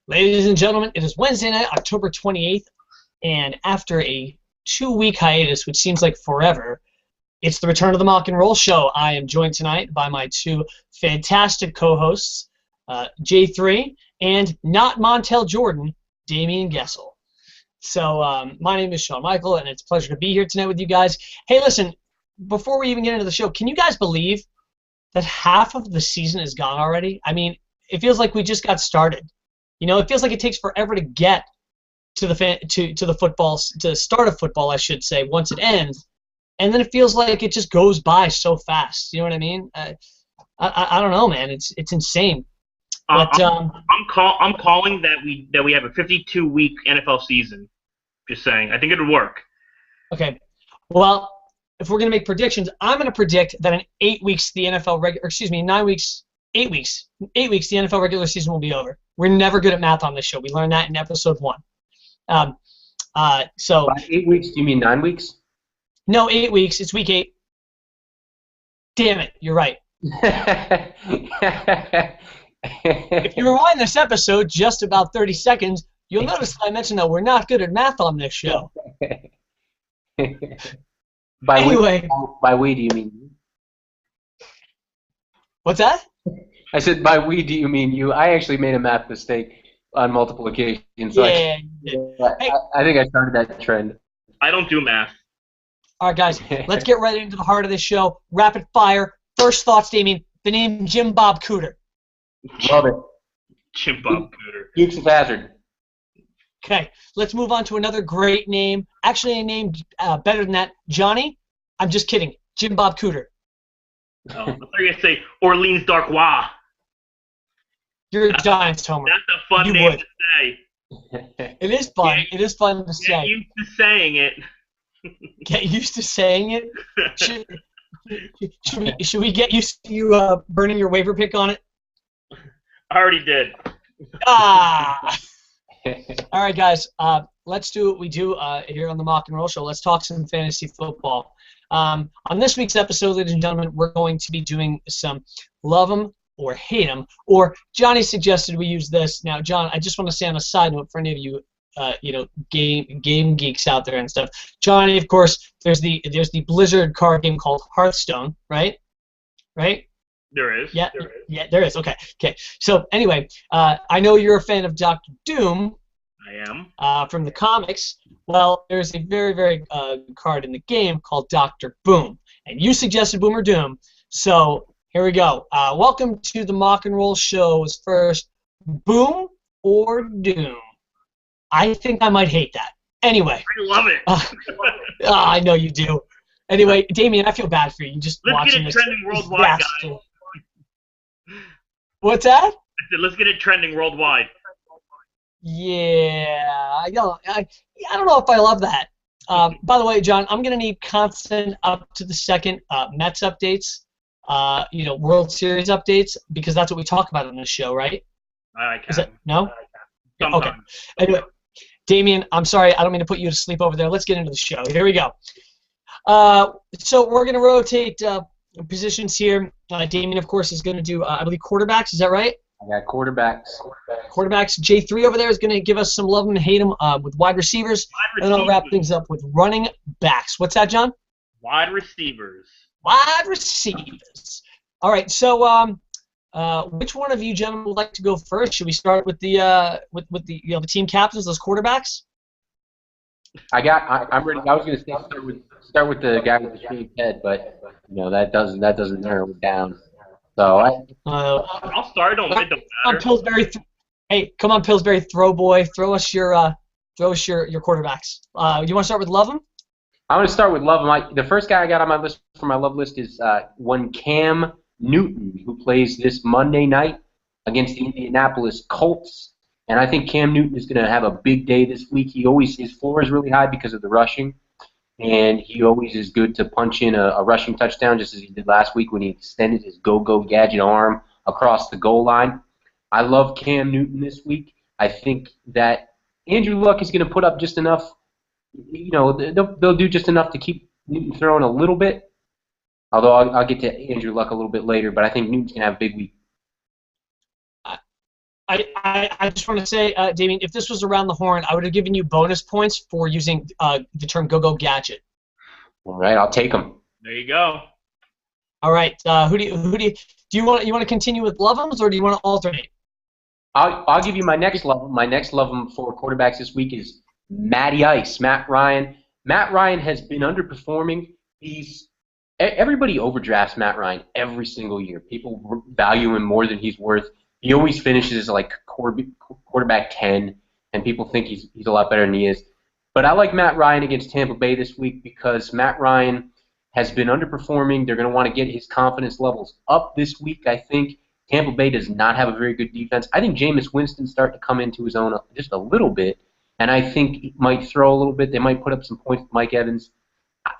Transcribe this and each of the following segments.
Ladies and gentlemen, it is Wednesday night, October 28th, and after a 2-week hiatus, which seems like forever, it's the return of the Mock and Roll Show. I am joined tonight by my two fantastic co-hosts, J3, and not Montel Jordan, Damian Gessel. So my name is Sean Michael, and it's a pleasure to be here tonight with you guys. Hey, listen, before we even get into the show, can you guys believe that half of the season is gone already? I mean, it feels like we just got started. You know, it feels like it takes forever to get to the football, to the start of football, I should say, once it ends, and then it feels like it just goes by so fast. You know what I mean? I don't know, man. It's insane. But I'm calling that we have a 52-week NFL season. Just saying, I think it would work. Okay. Well, if we're gonna make predictions, I'm gonna predict that in 8 weeks the NFL 8 weeks, the NFL regular season will be over. We're never good at math on this show. We learned that in episode 1. So by 8 weeks, do you mean 9 weeks? No, 8 weeks. It's week 8. Damn it, you're right. If you rewind this episode just about 30 seconds, you'll notice I mentioned that we're not good at math on this show. Anyway. By we, do you mean you? What's that? I said, by we, do you mean you? I actually made a math mistake on multiple occasions. So yeah. I think I started that trend. I don't do math. All right, guys, let's get right into the heart of this show. Rapid fire. First thoughts, Damien. The name Jim Bob Cooter. Love it. Jim Bob Cooter. Dukes of Hazzard. Okay, let's move on to another great name. Actually, a name better than that. Johnny? I'm just kidding. Jim Bob Cooter. Oh, I thought you were going to say Orleans Darkwa. You're a Giants homer. That's a fun name to say. It is fun. It is fun to say. Get used to saying it. Get used to saying it? Should we get used to you burning your waiver pick on it? I already did. Ah! All right, guys. Let's do what we do here on the Mock and Roll Show. Let's talk some fantasy football. On this week's episode, ladies and gentlemen, we're going to be doing some love 'em or hate 'em, or Johnny suggested we use this. Now, John, I just want to say on a side note for any of you, game geeks out there and stuff. Johnny, of course, there's the Blizzard card game called Hearthstone, right? Right? There is. Yeah, there is. Okay. So anyway, I know you're a fan of Doctor Doom. I am. From the comics. Well, there's a very, very good card in the game called Doctor Boom, and you suggested Boom or Doom. So here we go. Welcome to the Mock and Roll Show's first Boom or Doom. I think I might hate that. Anyway. I love it. I know you do. Anyway, Damien, I feel bad for you. Just let's watching get it this. Trending worldwide, guys. What's that? I said, let's get it trending worldwide. Yeah, I don't know if I love that. By the way, John, I'm gonna need constant up to the second Mets updates, World Series updates, because that's what we talk about on this show, right? I can. Is it no? Sometimes. Okay. Anyway, Damien, I'm sorry, I don't mean to put you to sleep over there. Let's get into the show. Here we go. So we're gonna rotate positions here. Damien, of course, is gonna do I believe quarterbacks. Is that right? I got quarterbacks. Quarterbacks. J3 over there is going to give us some love and hate them with wide receivers. And then I'll wrap things up with running backs. What's that, John? Wide receivers. Wide receivers. All right. So, which one of you gentlemen would like to go first? Should we start with the the team captains, those quarterbacks? I'm ready. I was going to start with the guy with the shaved head, but that doesn't narrow it down. So I'll start. Don't matter. Pillsbury. Hey, come on, Pillsbury, throw boy. Throw us your quarterbacks. You want to start with Lovem? I'm going to start with Lovem. The first guy I got on my list for my love list is one Cam Newton, who plays this Monday night against the Indianapolis Colts. And I think Cam Newton is going to have a big day this week. His floor is really high because of the rushing. And he always is good to punch in a rushing touchdown, just as he did last week when he extended his go-go gadget arm across the goal line. I love Cam Newton this week. I think that Andrew Luck is going to put up just enough. They'll do just enough to keep Newton throwing a little bit. Although I'll get to Andrew Luck a little bit later, but I think Newton's going to have a big week. I just want to say, Damien, if this was around the horn, I would have given you bonus points for using the term "go-go gadget." All right, I'll take them. There you go. All right, who do you want to continue with Love'ems, or do you want to alternate? I'll give you my next love. My next love for quarterbacks this week is Matty Ice, Matt Ryan. Matt Ryan has been underperforming. Everybody overdrafts Matt Ryan every single year. People value him more than he's worth. He always finishes like quarterback 10, and people think he's a lot better than he is. But I like Matt Ryan against Tampa Bay this week because Matt Ryan has been underperforming. They're going to want to get his confidence levels up this week, I think. Tampa Bay does not have a very good defense. I think Jameis Winston's starting to come into his own just a little bit, and I think he might throw a little bit. They might put up some points with Mike Evans.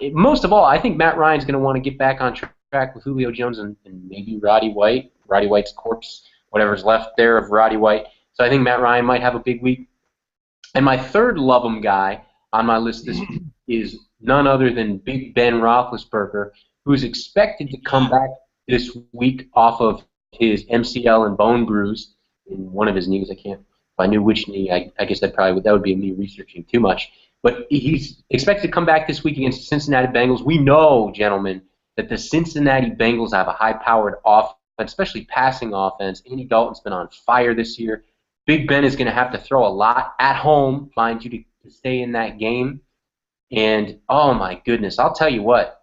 Most of all, I think Matt Ryan's going to want to get back on track with Julio Jones and maybe Roddy White. Roddy White's corpse, whatever's left there of Roddy White. So I think Matt Ryan might have a big week. And my third love-em guy on my list this week is none other than Big Ben Roethlisberger, who's expected to come back this week off of his MCL and bone bruise in one of his knees. If I knew which knee, I guess that would be me researching too much. But he's expected to come back this week against the Cincinnati Bengals. We know, gentlemen, that the Cincinnati Bengals have a high-powered offense, especially passing offense. Andy Dalton's been on fire this year. Big Ben is going to have to throw a lot at home, mind you, to stay in that game. And, oh, my goodness, I'll tell you what.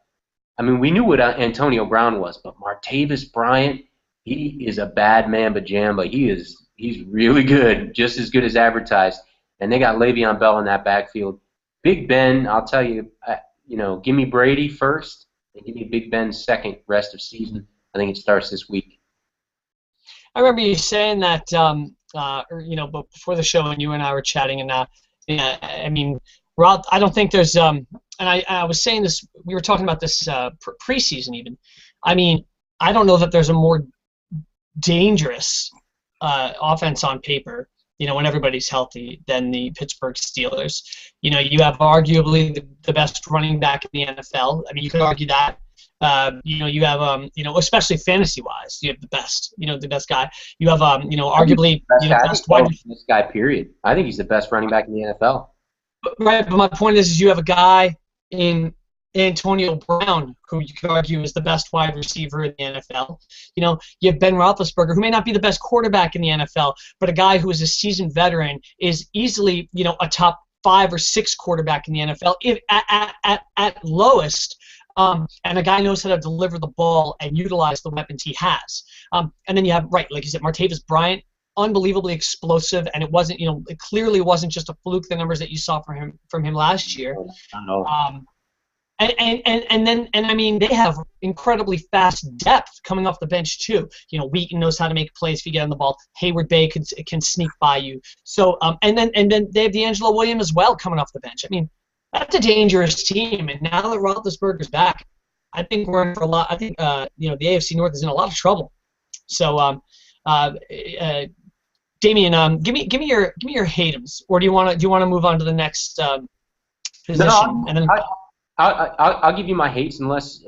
I mean, we knew what Antonio Brown was, but Martavis Bryant, he is a bad man pajama. He's really good, just as good as advertised. And they got Le'Veon Bell in that backfield. Big Ben, I'll tell you, give me Brady first and give me Big Ben second rest of season. I think it starts this week. I remember you saying that, before the show when you and I were chatting, and I mean, Rod, I don't think there's, and I was saying this, we were talking about this preseason even. I mean, I don't know that there's a more dangerous offense on paper, when everybody's healthy, than the Pittsburgh Steelers. You have arguably the best running back in the NFL. I mean, you could argue that. You have, especially fantasy-wise, you have the best guy. You have, arguably, best wide. This guy, period. I think he's the best running back in the NFL. Right, but my point is you have a guy in Antonio Brown, who you could argue is the best wide receiver in the NFL. You have Ben Roethlisberger, who may not be the best quarterback in the NFL, but a guy who is a seasoned veteran, is easily, a top 5 or 6 quarterback in the NFL, if at lowest. And a guy knows how to deliver the ball and utilize the weapons he has. And then you have, right, like you said, Martavis Bryant, unbelievably explosive, and it wasn't, it clearly wasn't just a fluke, the numbers that you saw from him last year. I know. And I mean, they have incredibly fast depth coming off the bench too. Wheaton knows how to make plays if you get on the ball. Hayward Bay can sneak by you. So and then they have D'Angelo Williams as well coming off the bench. I mean, that's a dangerous team. And now that Roethlisberger's back, I think we're in for a lot. I think the AFC North is in a lot of trouble. So Damien, give me your hatems, or do you want to move on to the next position? No, and then I'll give you my hates unless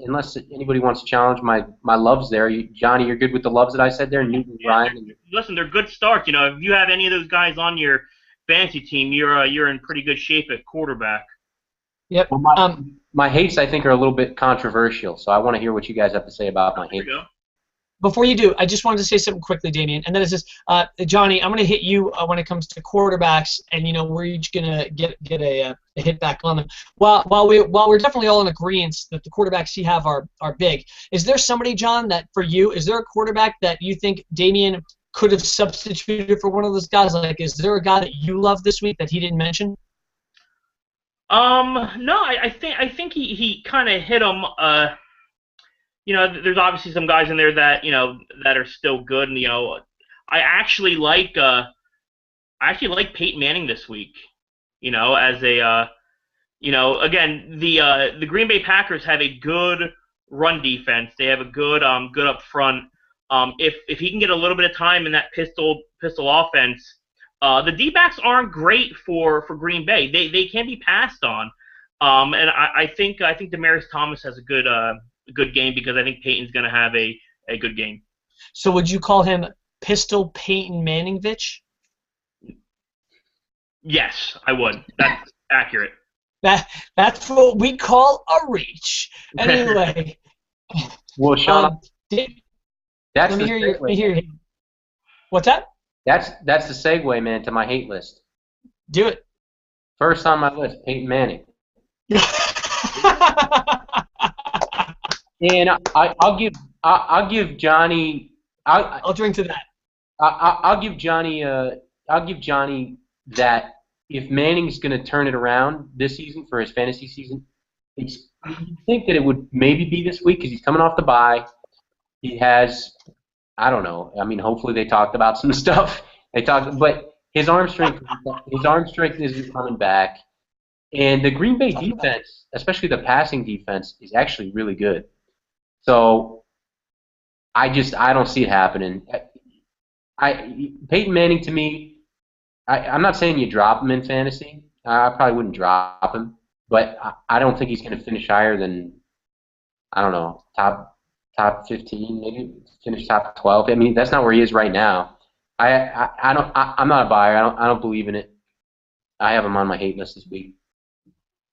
anybody wants to challenge my loves there. Johnny, you're good with the loves that I said there? Newton, Ryan. Listen, they're good starts. If you have any of those guys on your fantasy team, you're in pretty good shape at quarterback. Yep. Well, my hates, I think, are a little bit controversial, so I want to hear what you guys have to say about my hates. Before you do, I just wanted to say something quickly, Damien, and that is this, Johnny, I'm going to hit you when it comes to quarterbacks, and we're each going to get a hit back on them. While we're definitely all in agreement that the quarterbacks you have are big, is there somebody, John, that for you, is there a quarterback that you think Damien could have substituted for one of those guys? Like, is there a guy that you love this week that he didn't mention? No, I think he kind of hit him. There's obviously some guys in there that that are still good, and I actually like Peyton Manning this week. As a again, the Green Bay Packers have a good run defense. They have a good up front. If he can get a little bit of time in that pistol offense. The D-backs aren't great for Green Bay. They can be passed on, and I think Demaryius Thomas has a good game because I think Peyton's going to have a good game. So would you call him Pistol Peyton Manningvich? Yes, I would. That's accurate. That's what we call a reach. Anyway. Well, Sean, that's let me the hear segue. Let me hear. What's that? That's the segue, man, to my hate list. Do it. First on my list, Peyton Manning. And I'll give Johnny. I'll drink to that. I'll give Johnny. I'll give Johnny that if Manning's going to turn it around this season for his fantasy season, you think that it would maybe be this week because he's coming off the bye. He has, I don't know. I mean, hopefully they talked about some stuff. But his arm strength isn't coming back, and the Green Bay defense, especially the passing defense, is actually really good. So I don't see it happening. Peyton Manning to me. I'm not saying you drop him in fantasy. I probably wouldn't drop him, but I don't think he's going to finish higher than, I don't know, top 15, maybe finish top 12. I mean, that's not where he is right now. I'm not a buyer. I don't believe in it. I have him on my hate list this week.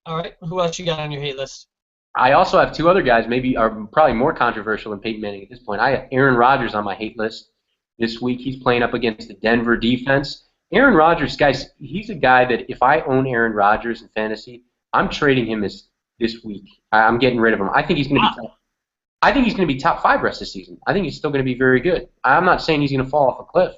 All right. Who else you got on your hate list? I also have two other guys maybe are probably more controversial than Peyton Manning at this point. I have Aaron Rodgers on my hate list this week. He's playing up against the Denver defense. Aaron Rodgers, guys, he's a guy that if I own Aaron Rodgers in fantasy, I'm trading him this week. I'm getting rid of him. I think he's going to be top 5 rest of the season. I think he's still going to be very good. I'm not saying he's going to fall off a cliff.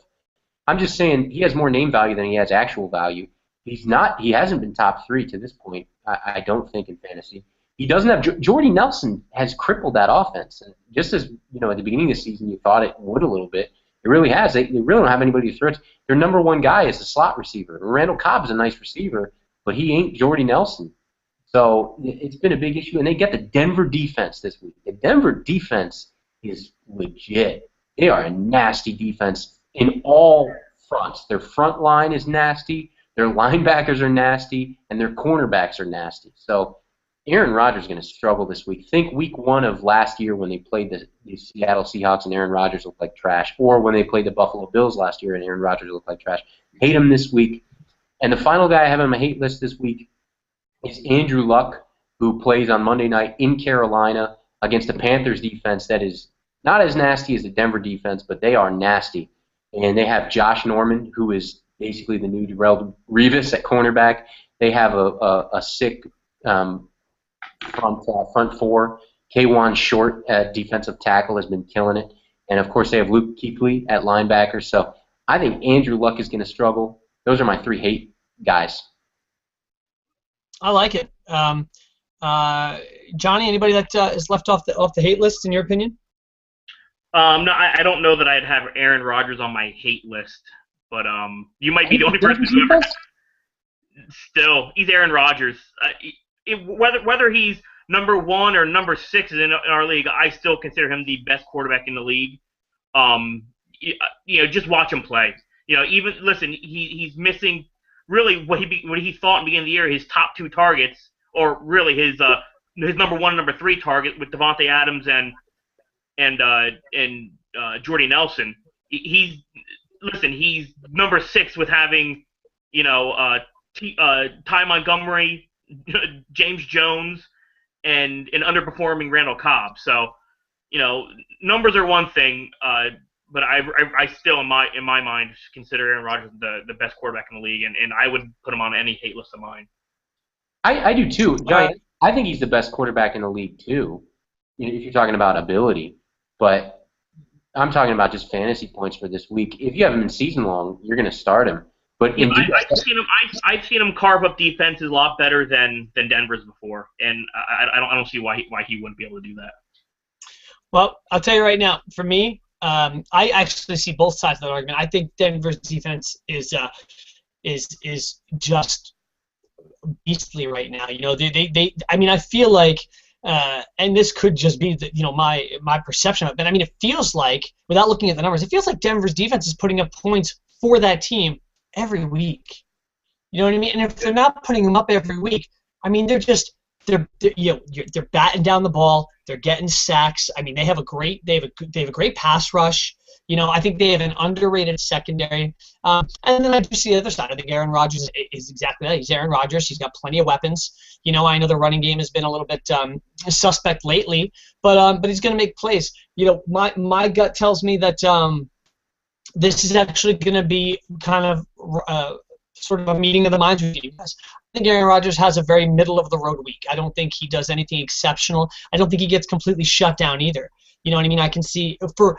I'm just saying he has more name value than he has actual value. He hasn't been top 3 to this point, I don't think, in fantasy. He doesn't have Jordy Nelson has crippled that offense. And just as, at the beginning of the season you thought it would a little bit, it really has. They really don't have anybody to throw it to. Their number one guy is a slot receiver. Randall Cobb's a nice receiver, but he ain't Jordy Nelson. So it's been a big issue. And they get the Denver defense this week. The Denver defense is legit. They are a nasty defense in all fronts. Their front line is nasty. Their linebackers are nasty. And their cornerbacks are nasty. So Aaron Rodgers is going to struggle this week. Think week 1 of last year when they played the Seattle Seahawks and Aaron Rodgers looked like trash, or when they played the Buffalo Bills last year and Aaron Rodgers looked like trash. Hate him this week. And the final guy I have on my hate list this week is Andrew Luck, who plays on Monday night in Carolina against the Panthers defense that is not as nasty as the Denver defense, but they are nasty. And they have Josh Norman, who is basically the new Darrelle Revis at cornerback. They have a sick front 4. K'Wan Short at defensive tackle has been killing it. And, of course, they have Luke Kuechly at linebacker. So I think Andrew Luck is going to struggle. Those are my 3 hate guys. I like it. Johnny, anybody that is left off the hate list, in your opinion? No, I don't know that I'd have Aaron Rodgers on my hate list. But you might be the only person who ever. Still, he's Aaron Rodgers. Whether he's number 1 or number 6 in our league, I still consider him the best quarterback in the league. Just watch him play. He's missing really what he thought in the beginning of the year, his top 2 targets, or really his number 1 and number 3 target with Devontae Adams and Jordy Nelson. He's number 6 with having Ty Montgomery, James Jones, and an underperforming Randall Cobb. So, numbers are one thing, but I still, in my mind, consider Aaron Rodgers the best quarterback in the league, and I would put him on any hate list of mine. I do too. Johnny, I think he's the best quarterback in the league too, if you're talking about ability. But I'm talking about just fantasy points for this week. If you have him in season long, you're going to start him. But I've seen him carve up defenses a lot better than Denver's before, and I don't see why he wouldn't be able to do that. Well, I'll tell you right now. For me, I actually see both sides of that argument. I think Denver's defense is just beastly right now. I feel like, and this could just be my perception of it. But it feels like, without looking at the numbers, it feels like Denver's defense is putting up points for that team every week. You know what I mean? And if they're not putting them up every week, they're just they're batting down the ball. They're getting sacks. I mean, they have a great pass rush. I think they have an underrated secondary. And then I do see the other side. I think Aaron Rodgers is exactly that. He's Aaron Rodgers. He's got plenty of weapons. I know the running game has been a little bit suspect lately, but he's going to make plays. My gut tells me that this is actually going to be kind of sort of a meeting of the minds with you guys. I think Aaron Rodgers has a very middle-of-the-road week. I don't think he does anything exceptional. I don't think he gets completely shut down either. You know what I mean? I can see for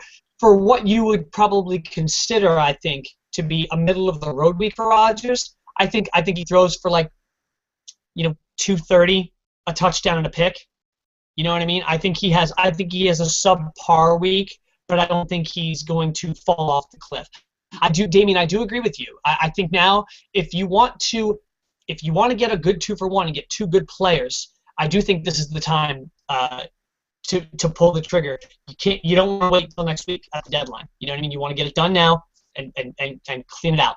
what you would probably consider, I think, to be a middle-of-the-road week for Rodgers, I think he throws for 230, a touchdown and a pick. You know what I mean? I think he has a subpar week, but I don't think he's going to fall off the cliff. Damien, I do agree with you. I think now if you want to get a good 2-for-1 and get two good players, I do think this is the time to pull the trigger. You don't want to wait until next week at the deadline. You know what I mean? You want to get it done now and clean it out.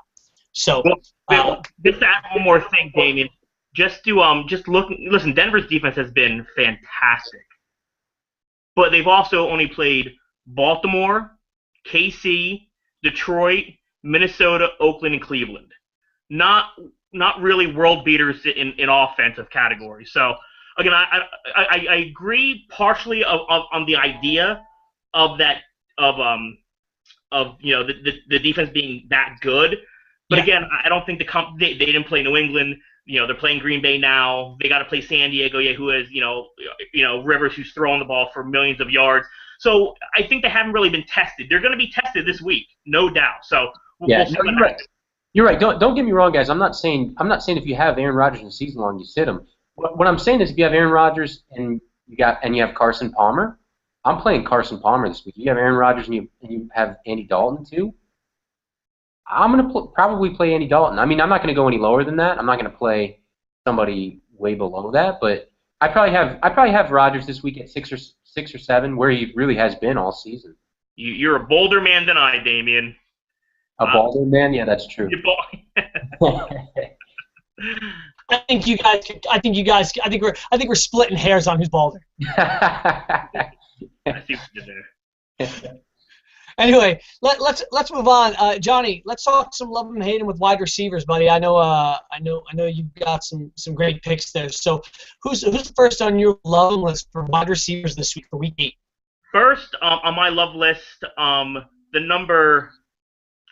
So just to add one more thing, Damien, listen, Denver's defense has been fantastic. But they've also only played Baltimore, KC, Detroit, Minnesota, Oakland, and Cleveland. Not really world beaters in offensive categories. So again, I agree partially on the idea of that the defense being that good. But again, I don't think they didn't play New England. They're playing Green Bay now. They got to play San Diego, who has Rivers, who's throwing the ball for millions of yards. So I think they haven't really been tested. They're going to be tested this week, no doubt. So you're right. You're right. Don't get me wrong, guys. I'm not saying if you have Aaron Rodgers in season long, you sit him. What I'm saying is if you have Aaron Rodgers and you have Carson Palmer, I'm playing Carson Palmer this week. You have Aaron Rodgers and you have Andy Dalton too. I'm going to probably play Andy Dalton. I mean, I'm not going to go any lower than that. I'm not going to play somebody way below that, but I probably have Rodgers this week at 6 or 7, where he really has been all season. You're a bolder man than I, Damien. A bolder man? Yeah, that's true. I think we're splitting hairs on who's bolder. I see what you did there. Anyway, let's move on. Johnny, let's talk some love and hate 'em with wide receivers, buddy. I know you've got some great picks there. So who's first on your love list for wide receivers this week for week 8? First on my love list, the number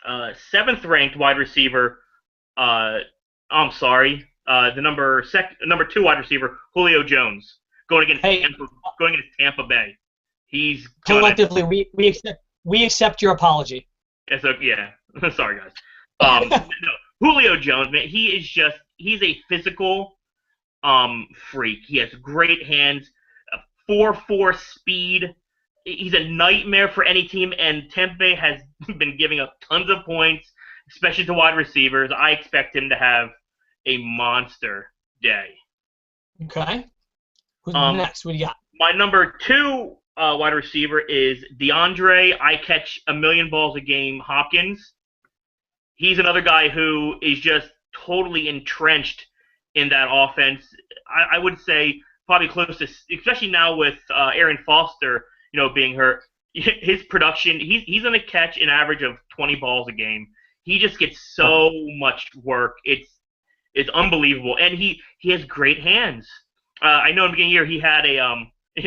7th ranked wide receiver. The number 2 wide receiver, Julio Jones, going against Tampa Bay. He's collectively we accept your apology. Yeah. Sorry, guys. No, Julio Jones, man, he's a physical freak. He has great hands, a 4.4 speed. He's a nightmare for any team, and Tampa Bay has been giving up tons of points, especially to wide receivers. I expect him to have a monster day. Okay. Who's next? What do you got? My number 2 wide receiver is DeAndre. I catch a million balls a game. Hopkins. He's another guy who is just totally entrenched in that offense. I would say probably close to, especially now with Aaron Foster, being hurt. His production, he's going to catch an average of 20 balls a game. He just gets so much work. It's unbelievable, and he has great hands. I know in the beginning of the year he had it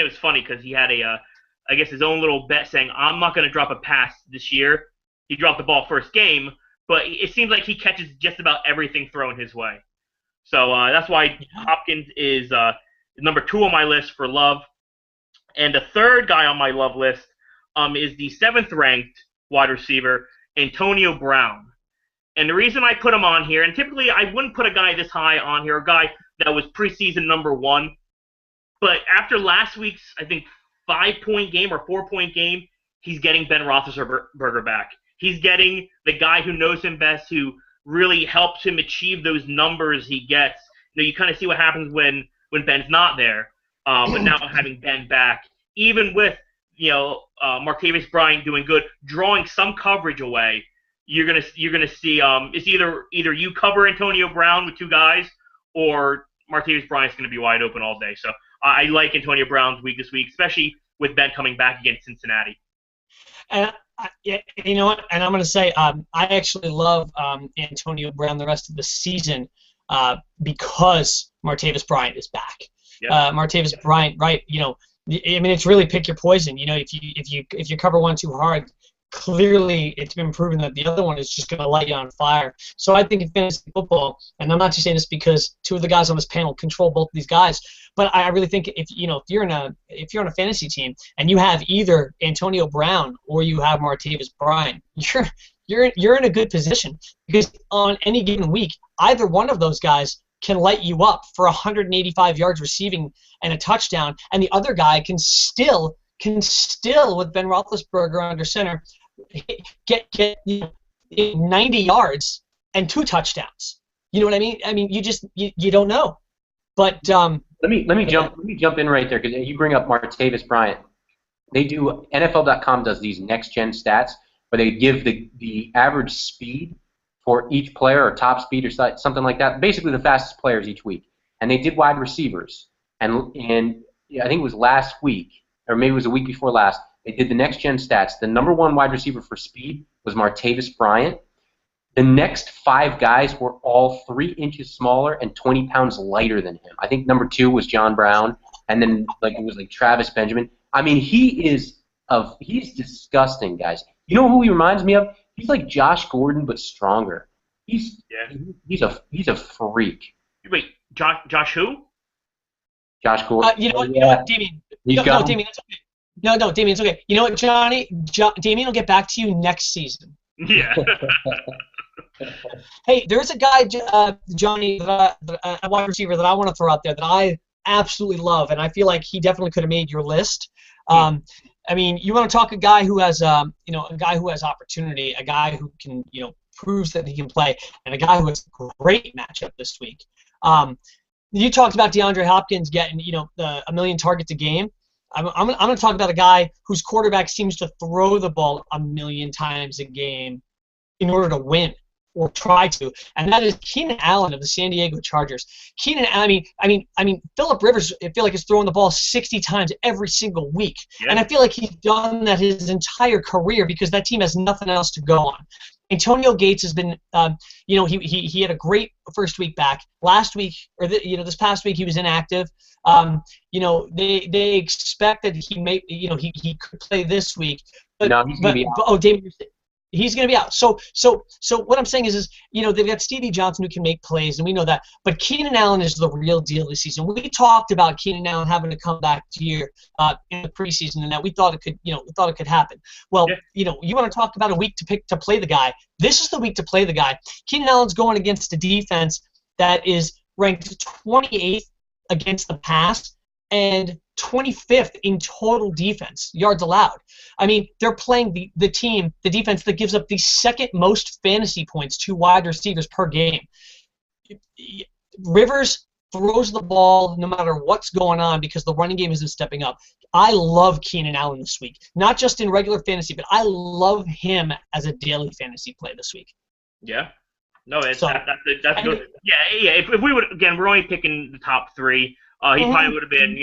was funny because he had I guess his own little bet saying, I'm not going to drop a pass this year. He dropped the ball first game, but it seems like he catches just about everything thrown his way. So that's why Hopkins is number 2 on my list for love. And the third guy on my love list is the 7th ranked wide receiver, Antonio Brown. And the reason I put him on here, and typically I wouldn't put a guy this high on here, a guy that was preseason number 1. But after last week's, I think, 5-point game or 4-point game, he's getting Ben Roethlisberger back. He's getting the guy who knows him best, who really helps him achieve those numbers he gets. You kind of see what happens when Ben's not there. But now having Ben back, even with Martavis Bryant doing good, drawing some coverage away, you're gonna see it's either you cover Antonio Brown with 2 guys, or Martavis Bryant's going to be wide open all day. So I like Antonio Brown's week this week, especially with Ben coming back against Cincinnati. And you know what? And I'm going to say I actually love Antonio Brown the rest of the season because Martavis Bryant is back. Yep. Martavis Bryant, right? You know, I mean, it's really pick your poison. You know, if you cover one too hard, clearly it's been proven that the other one is just going to light you on fire. So I think in fantasy football, and I'm not just saying this because two of the guys on this panel control both of these guys, but I really think if you're on a fantasy team and you have either Antonio Brown or you have Martavis Bryant, you're in a good position because on any given week, either one of those guys can light you up for 185 yards receiving and a touchdown, and the other guy can still with Ben Roethlisberger under center get 90 yards and 2 touchdowns. You know what I mean? I mean, you don't know. But let me jump in right there because you bring up Martavis Bryant. They do NFL.com does these next gen stats where they give the average speed for each player or top speed or something like that. Basically, the fastest players each week, and they did wide receivers. And I think it was last week, or maybe it was a week before last. They did the next gen stats. The number 1 wide receiver for speed was Martavis Bryant. The next 5 guys were all 3 inches smaller and 20 pounds lighter than him. I think number 2 was John Brown, and then it was Travis Benjamin. I mean, he's disgusting, guys. You know who he reminds me of? He's like Josh Gordon but stronger. He's a freak. Wait, Josh who? Josh Gordon. You know what, Damien? No, Damien, it's okay. No, Damien, it's okay. You know what, Damien will get back to you next season. Yeah. Hey, there's a guy, Johnny, a wide receiver that I want to throw out there that I absolutely love, and I feel like he definitely could have made your list. I mean, you want to talk a guy who has, a guy who has opportunity, a guy who can, proves that he can play, and a guy who has a great matchup this week. You talked about DeAndre Hopkins getting, a million targets a game. I'm going to talk about a guy whose quarterback seems to throw the ball a million times a game in order to win or try to, and that is Keenan Allen of the San Diego Chargers. Keenan, I mean, Phillip Rivers, I feel like is throwing the ball 60 times every single week, and I feel like he's done that his entire career because that team has nothing else to go on. Antonio Gates has been, he had a great first week back. Last week, or this past week, he was inactive. They expect that he may, he could play this week. But, no, he's going to be out. David, he's going to be out. So what I'm saying is they've got Stevie Johnson who can make plays, and we know that. But Keenan Allen is the real deal this season. We talked about Keenan Allen having to come back here in the preseason, and that we thought it could happen. Well, you want to talk about a week to play the guy. This is the week to play the guy. Keenan Allen's going against a defense that is ranked 28th against the pass and 25th in total defense yards allowed. I mean, they're playing the defense that gives up the second most fantasy points to wide receivers per game. Rivers throws the ball no matter what's going on because the running game isn't stepping up. I love Keenan Allen this week, not just in regular fantasy, but I love him as a daily fantasy play this week. Yeah. No, that's good. Yeah. If we would, again, we're only picking the top 3. He probably would have been,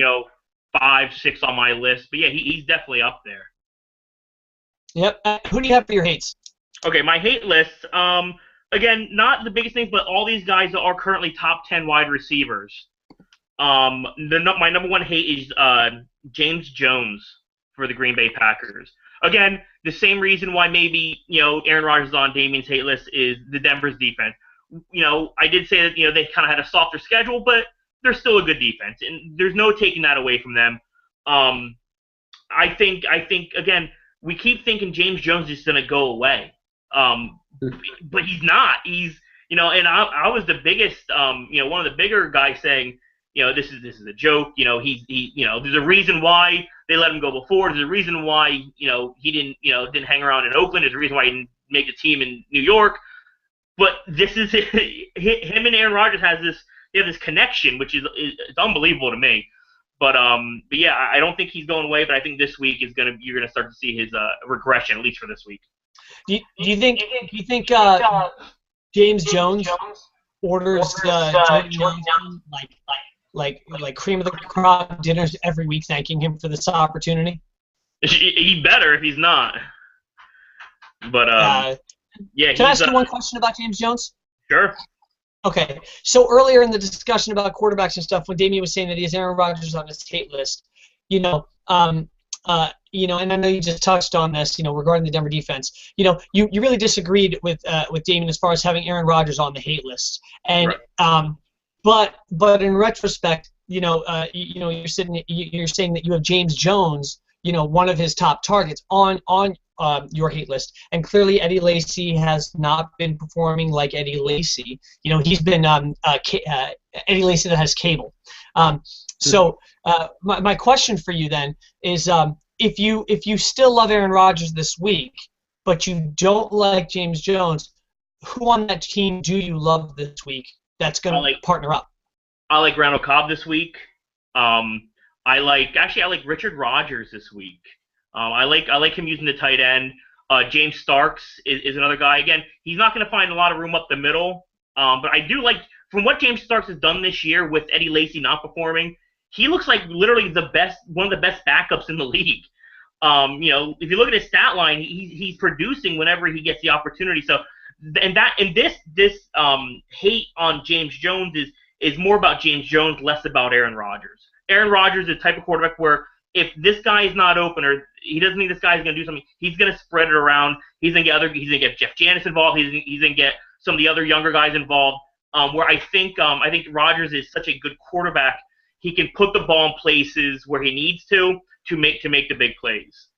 5, 6 on my list. But yeah, he's definitely up there. Yep. Who do you have for your hates? Okay, my hate list. Again, not the biggest things, but all these guys are currently top 10 wide receivers. My number 1 hate is James Jones for the Green Bay Packers. Again, the same reason why maybe Aaron Rodgers is on Damien's hate list is the Denver's defense. I did say that they kind of had a softer schedule, but they're still a good defense, and there's no taking that away from them. I think again, we keep thinking James Jones is going to go away, but he's not. He's and I was the biggest one of the bigger guys saying this is a joke. There's a reason why they let him go before. There's a reason why he didn't hang around in Oakland. There's a reason why he didn't make the team in New York. But this is him and Aaron Rodgers they have this connection, which is unbelievable to me. But yeah, I don't think he's going away. But I think this week you're gonna start to see his regression, at least for this week. Do you think James Jones orders Jordan Nelson like cream of the crop dinners every week, thanking him for this opportunity? He better if he's not. But yeah. Can I ask you one question about James Jones? Sure. Okay. So earlier in the discussion about quarterbacks and stuff, when Damian was saying that he has Aaron Rodgers on his hate list, and I know you just touched on this, regarding the Denver defense. You really disagreed with Damian as far as having Aaron Rodgers on the hate list, and right. But in retrospect, you're saying that you have James Jones, one of his top targets on your hate list, and clearly Eddie Lacy has not been performing like Eddie Lacy. He's been Eddie Lacy that has cable. So my question for you then is, if you still love Aaron Rodgers this week, but you don't like James Jones, who on that team do you love this week that's going to partner up? I like Randall Cobb this week. I like Richard Rodgers this week. I like him using the tight end. James Starks is another guy. Again, he's not going to find a lot of room up the middle, but I do like, from what James Starks has done this year with Eddie Lacy not performing, he looks like literally one of the best backups in the league. If you look at his stat line, he's producing whenever he gets the opportunity. So, this hate on James Jones is more about James Jones, less about Aaron Rodgers. Aaron Rodgers is the type of quarterback where if this guy is not open, or he doesn't think this guy is going to do something, he's going to spread it around. He's going to get Jeff Janis involved. He's going to get some of the other younger guys involved. Where I think Rodgers is such a good quarterback, he can put the ball in places where he needs to make the big plays.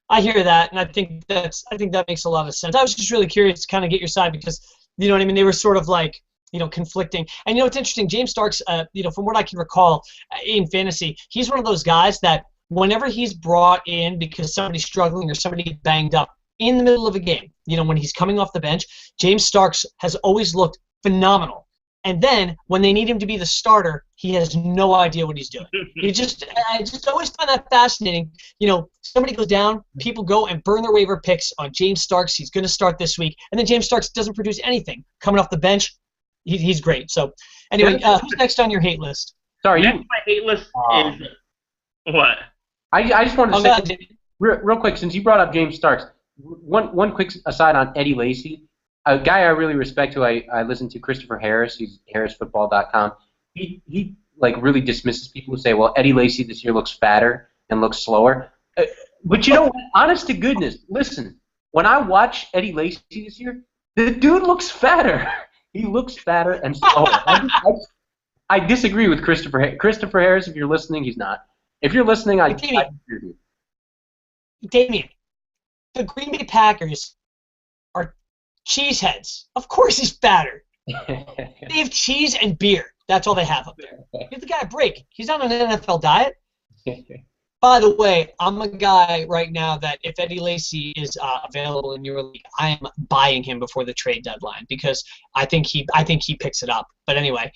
I hear that, and I think that makes a lot of sense. I was just really curious to kind of get your side because, you know what I mean, they were sort of like, conflicting. And it's interesting, James Starks, from what I can recall in fantasy, he's one of those guys that whenever he's brought in because somebody's struggling or somebody banged up in the middle of a game, when he's coming off the bench, James Starks has always looked phenomenal. And then when they need him to be the starter, he has no idea what he's doing. I just always find that fascinating. Somebody goes down, people go and burn their waiver picks on James Starks. He's going to start this week. And then James Starks doesn't produce anything. Coming off the bench, he's great. So anyway, who's next on your hate list? Sorry, my hate list is what? I just wanted to say real quick, since you brought up James Starks, one quick aside on Eddie Lacy. A guy I really respect who I listen to, Christopher Harris, he's harrisfootball.com. He really dismisses people who say, well, Eddie Lacy this year looks fatter and looks slower. But honest to goodness, listen, when I watch Eddie Lacy this year, the dude looks fatter. He looks fatter and slower. I disagree with Christopher Harris. Christopher Harris, if you're listening, he's not. If you're listening, I disagree with you. Damian, the Green Bay Packers are cheeseheads. Of course he's fatter. They have cheese and beer. That's all they have up there. Give the guy a break. He's on an NFL diet. By the way, I'm a guy right now that if Eddie Lacy is available in your league, I am buying him before the trade deadline because I think he picks it up. But anyway,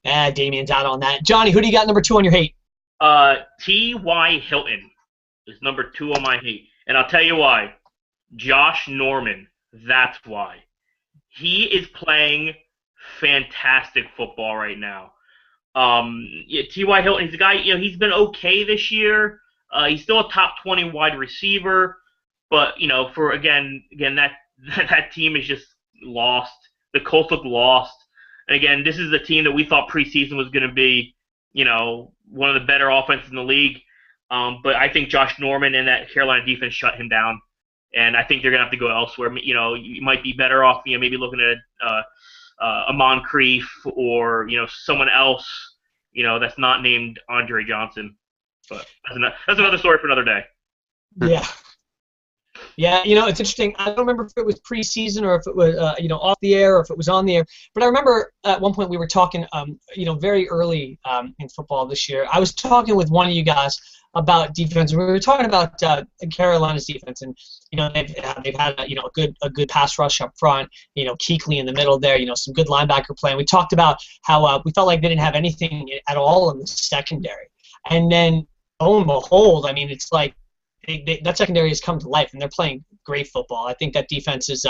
Damian's out on that. Johnny, who do you got number 2 on your hate? T.Y. Hilton is number 2 on my hate, and I'll tell you why. Josh Norman. That's why. He is playing fantastic football right now. T.Y. Hilton, he's a guy, he's been okay this year. He's still a top 20 wide receiver, but, for again that team is just lost. The Colts look lost. And again, this is the team that we thought preseason was going to be, one of the better offenses in the league. But I think Josh Norman and that Carolina defense shut him down. And I think they're gonna have to go elsewhere. You might be better off, maybe looking at a Moncrief or someone else, that's not named Andre Johnson. But that's another story for another day. Yeah. Yeah, it's interesting. I don't remember if it was preseason or if it was, off the air or if it was on the air. But I remember at one point we were talking, very early in football this year. I was talking with one of you guys about defense. We were talking about Carolina's defense, and they've had a good pass rush up front. Kuechly in the middle there. Some good linebacker play. And we talked about how we felt like they didn't have anything at all in the secondary. And then, lo and behold, it's like that secondary has come to life, and they're playing great football. I think that defense is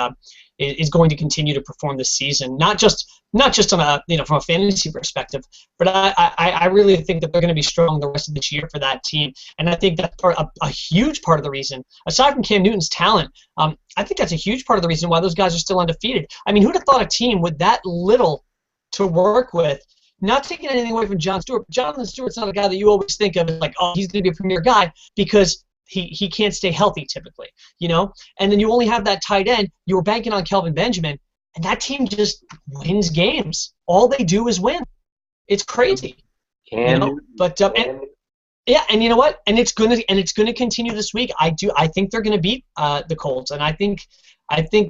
going to continue to perform this season, not just not just on a from a fantasy perspective, but I really think that they're going to be strong the rest of this year for that team, and I think that's a huge part of the reason. Aside from Cam Newton's talent, I think that's a huge part of the reason why those guys are still undefeated. I mean, who'd have thought a team with that little to work with? Not taking anything away from John Stewart. Jonathan Stewart's not a guy that you always think of as like, oh, he's going to be a premier guy because he can't stay healthy typically, And then you only have that tight end. You were banking on Kelvin Benjamin, and that team just wins games. All they do is win. It's crazy. But and you know what? And it's gonna continue this week. I think they're gonna beat the Colts, and I think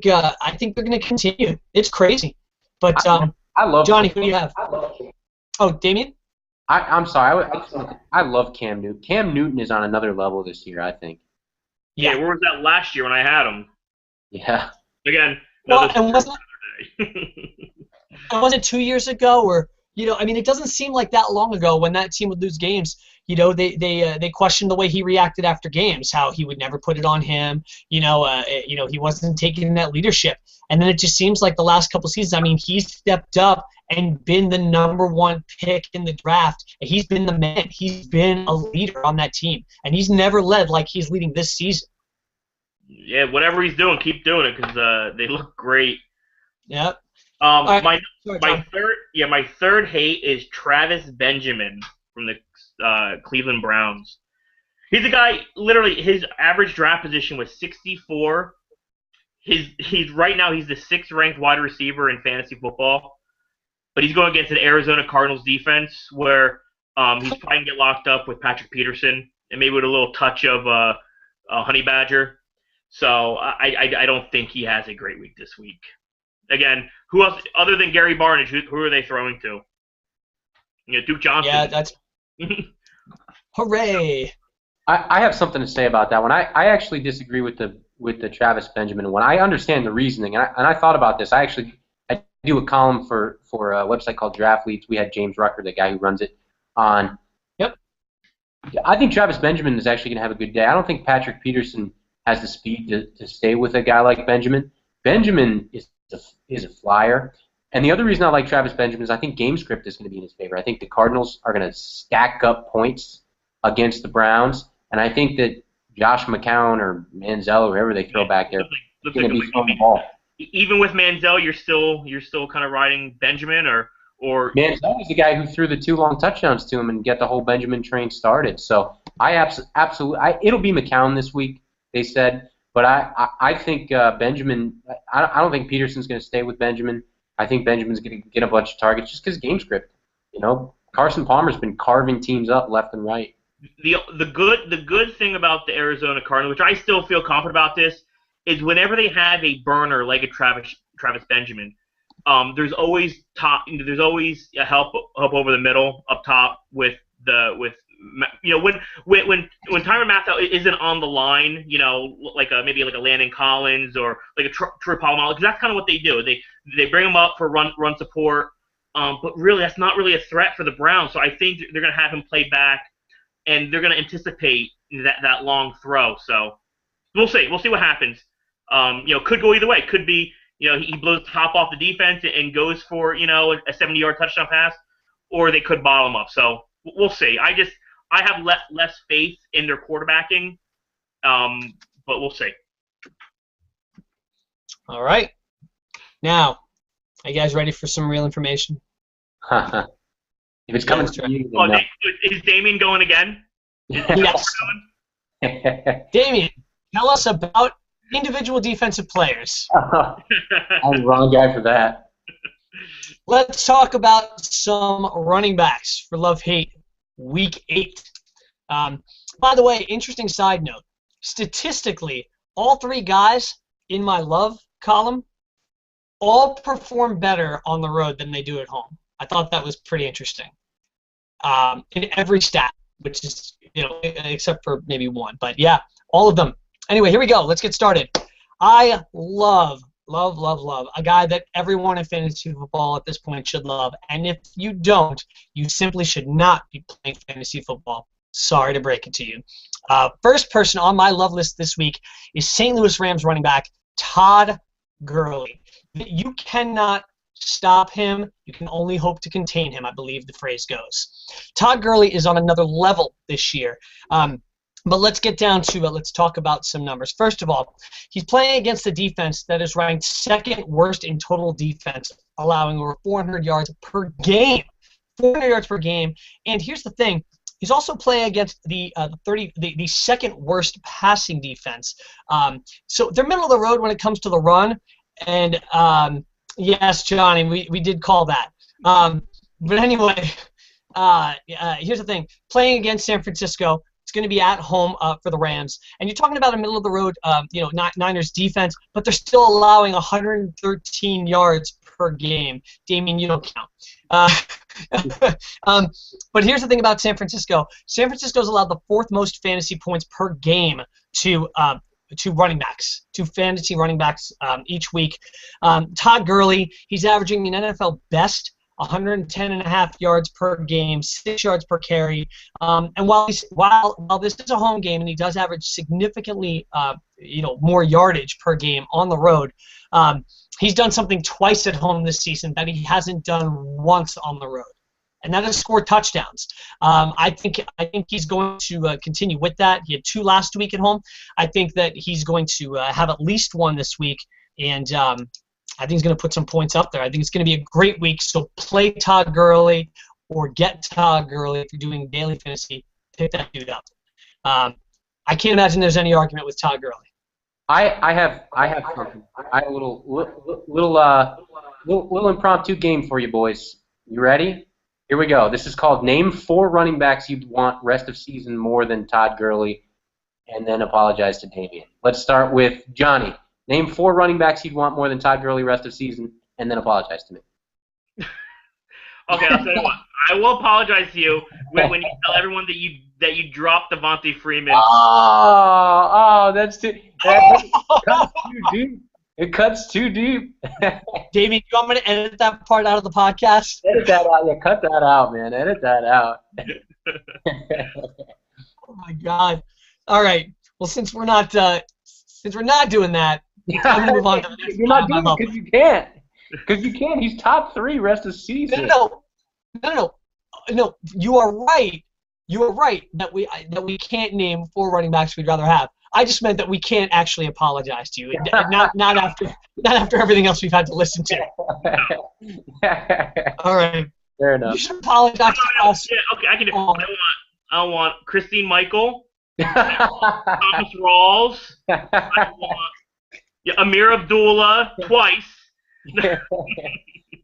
they're gonna continue. It's crazy. But I love Johnny. Who do you have? Oh, Damien? I'm sorry. I love Cam Newton. Cam Newton is on another level this year, I think. Yeah, where was that last year when I had him? Yeah. Again, and wasn't 2 years ago or it doesn't seem like that long ago when that team would lose games. They questioned the way he reacted after games, how he would never put it on him. He wasn't taking that leadership. And then it just seems like the last couple seasons, I mean, he's stepped up and been the #1 pick in the draft. And he's been the man. He's been a leader on that team. And he's never led like he's leading this season. Yeah, whatever he's doing, keep doing it because they look great. Yep. My third hate is Travis Benjamin from the Cleveland Browns. He's a guy. Literally, his average draft position was 64. Right now he's the 6th ranked wide receiver in fantasy football, but he's going against an Arizona Cardinals defense where he's probably gonna get locked up with Patrick Peterson and maybe with a little touch of Honey Badger. So I don't think he has a great week this week. Again, who else other than Gary Barnidge? Who are they throwing to? Duke Johnson. Yeah, that's hooray. I have something to say about that one. I actually disagree with the Travis Benjamin one. I understand the reasoning, and I thought about this. I do a column for a website called Draft Leads. We had James Rucker, the guy who runs it, on. Yep. I think Travis Benjamin is actually going to have a good day. I don't think Patrick Peterson has the speed to stay with a guy like Benjamin. Benjamin is a flyer. And the other reason I like Travis Benjamin is I think game script is going to be in his favor. I think the Cardinals are going to stack up points against the Browns, and I think that Josh McCown or Manziel or whoever they throw back there is going to be throwing the ball. Even with Manziel, you're still kind of riding Benjamin or Manziel was the guy who threw the 2 long touchdowns to him and get the whole Benjamin train started. So I absolutely it'll be McCown this week, they said, but I think Benjamin. I don't think Peterson's going to stay with Benjamin. I think Benjamin's going to get a bunch of targets just because game script. Carson Palmer's been carving teams up left and right. The good thing about the Arizona Cardinals, which I still feel confident about this, is whenever they have a burner like a Travis Benjamin, there's always a help over the middle up top with when Tyrann Mathieu isn't on the line, maybe like a Landon Collins or like a Troy Polamalu, because that's kind of what they do. They bring him up for run support, but really that's not really a threat for the Browns. So I think they're going to have him play back, and they're going to anticipate that long throw. So we'll see what happens. Could go either way. Could be he blows the top off the defense and goes for a 70-yard touchdown pass, or they could bottle him up. So we'll see. I have less faith in their quarterbacking, but we'll see. All right. Now, are you guys ready for some real information? If it's coming to you, no. Is Damien going again? Yes. Damien, tell us about individual defensive players. I'm the wrong guy for that. Let's talk about some running backs for love-hate. Week 8. By the way, interesting side note. Statistically, all 3 guys in my love column all perform better on the road than they do at home. I thought that was pretty interesting. In every stat, which is, except for maybe one. But yeah, all of them. Anyway, here we go. Let's get started. I love a guy that everyone in fantasy football at this point should love. And if you don't, you simply should not be playing fantasy football. Sorry to break it to you. First person on my love list this week is St. Louis Rams running back Todd Gurley. You cannot stop him, you can only hope to contain him, I believe the phrase goes. Todd Gurley is on another level this year. But let's get down to let's talk about some numbers. First of all, he's playing against a defense that is ranked second worst in total defense, allowing over 400 yards per game. 400 yards per game. And here's the thing. He's also playing against the second worst passing defense. So they're middle of the road when it comes to the run. And yes, Johnny, we did call that. But anyway, here's the thing. Playing against San Francisco, it's going to be at home for the Rams. And you're talking about a middle of the road, Niners defense, but they're still allowing 113 yards per game. Damien, you don't count. But here's the thing about San Francisco. San Francisco's allowed the fourth most fantasy points per game to running backs, to fantasy running backs each week. Todd Gurley, he's averaging an NFL best 110.5 yards per game, 6 yards per carry. And while this is a home game and he does average significantly more yardage per game on the road, he's done something twice at home this season that he hasn't done once on the road, and that is score touchdowns. I think he's going to continue with that. He had 2 last week at home. I think that he's going to have at least 1 this week, and I think he's going to put some points up there. I think it's going to be a great week. So play Todd Gurley or get Todd Gurley if you're doing daily fantasy. Pick that dude up. I can't imagine there's any argument with Todd Gurley. I have a little impromptu game for you boys. You ready? Here we go. This is called Name 4 running backs you'd want rest of season more than Todd Gurley, and then apologize to Damien. Let's start with Johnny. Name 4 running backs you'd want more than Todd Gurley rest of season, and then apologize to me. Okay, I'll tell you what. I will apologize to you when you tell everyone that you dropped Devontae Freeman. That cuts too deep. It cuts too deep. Damien, you want me to edit that part out of the podcast? Edit that out. Yeah, cut that out, man. Edit that out. Oh my God! All right. Well, since we're not doing that, I'm gonna move on to the next. You're not doing it because you can't. Because you can't. He's top 3 rest of the season. No. You are right. You are right that we can't name 4 running backs we'd rather have. I just meant that we can't actually apologize to you. Not after everything else we've had to listen to. All right. Fair enough. You should apologize to us. Yeah, okay, I can do it. I want Christine Michael, Thomas Rawls. I want Amir Abdullah twice.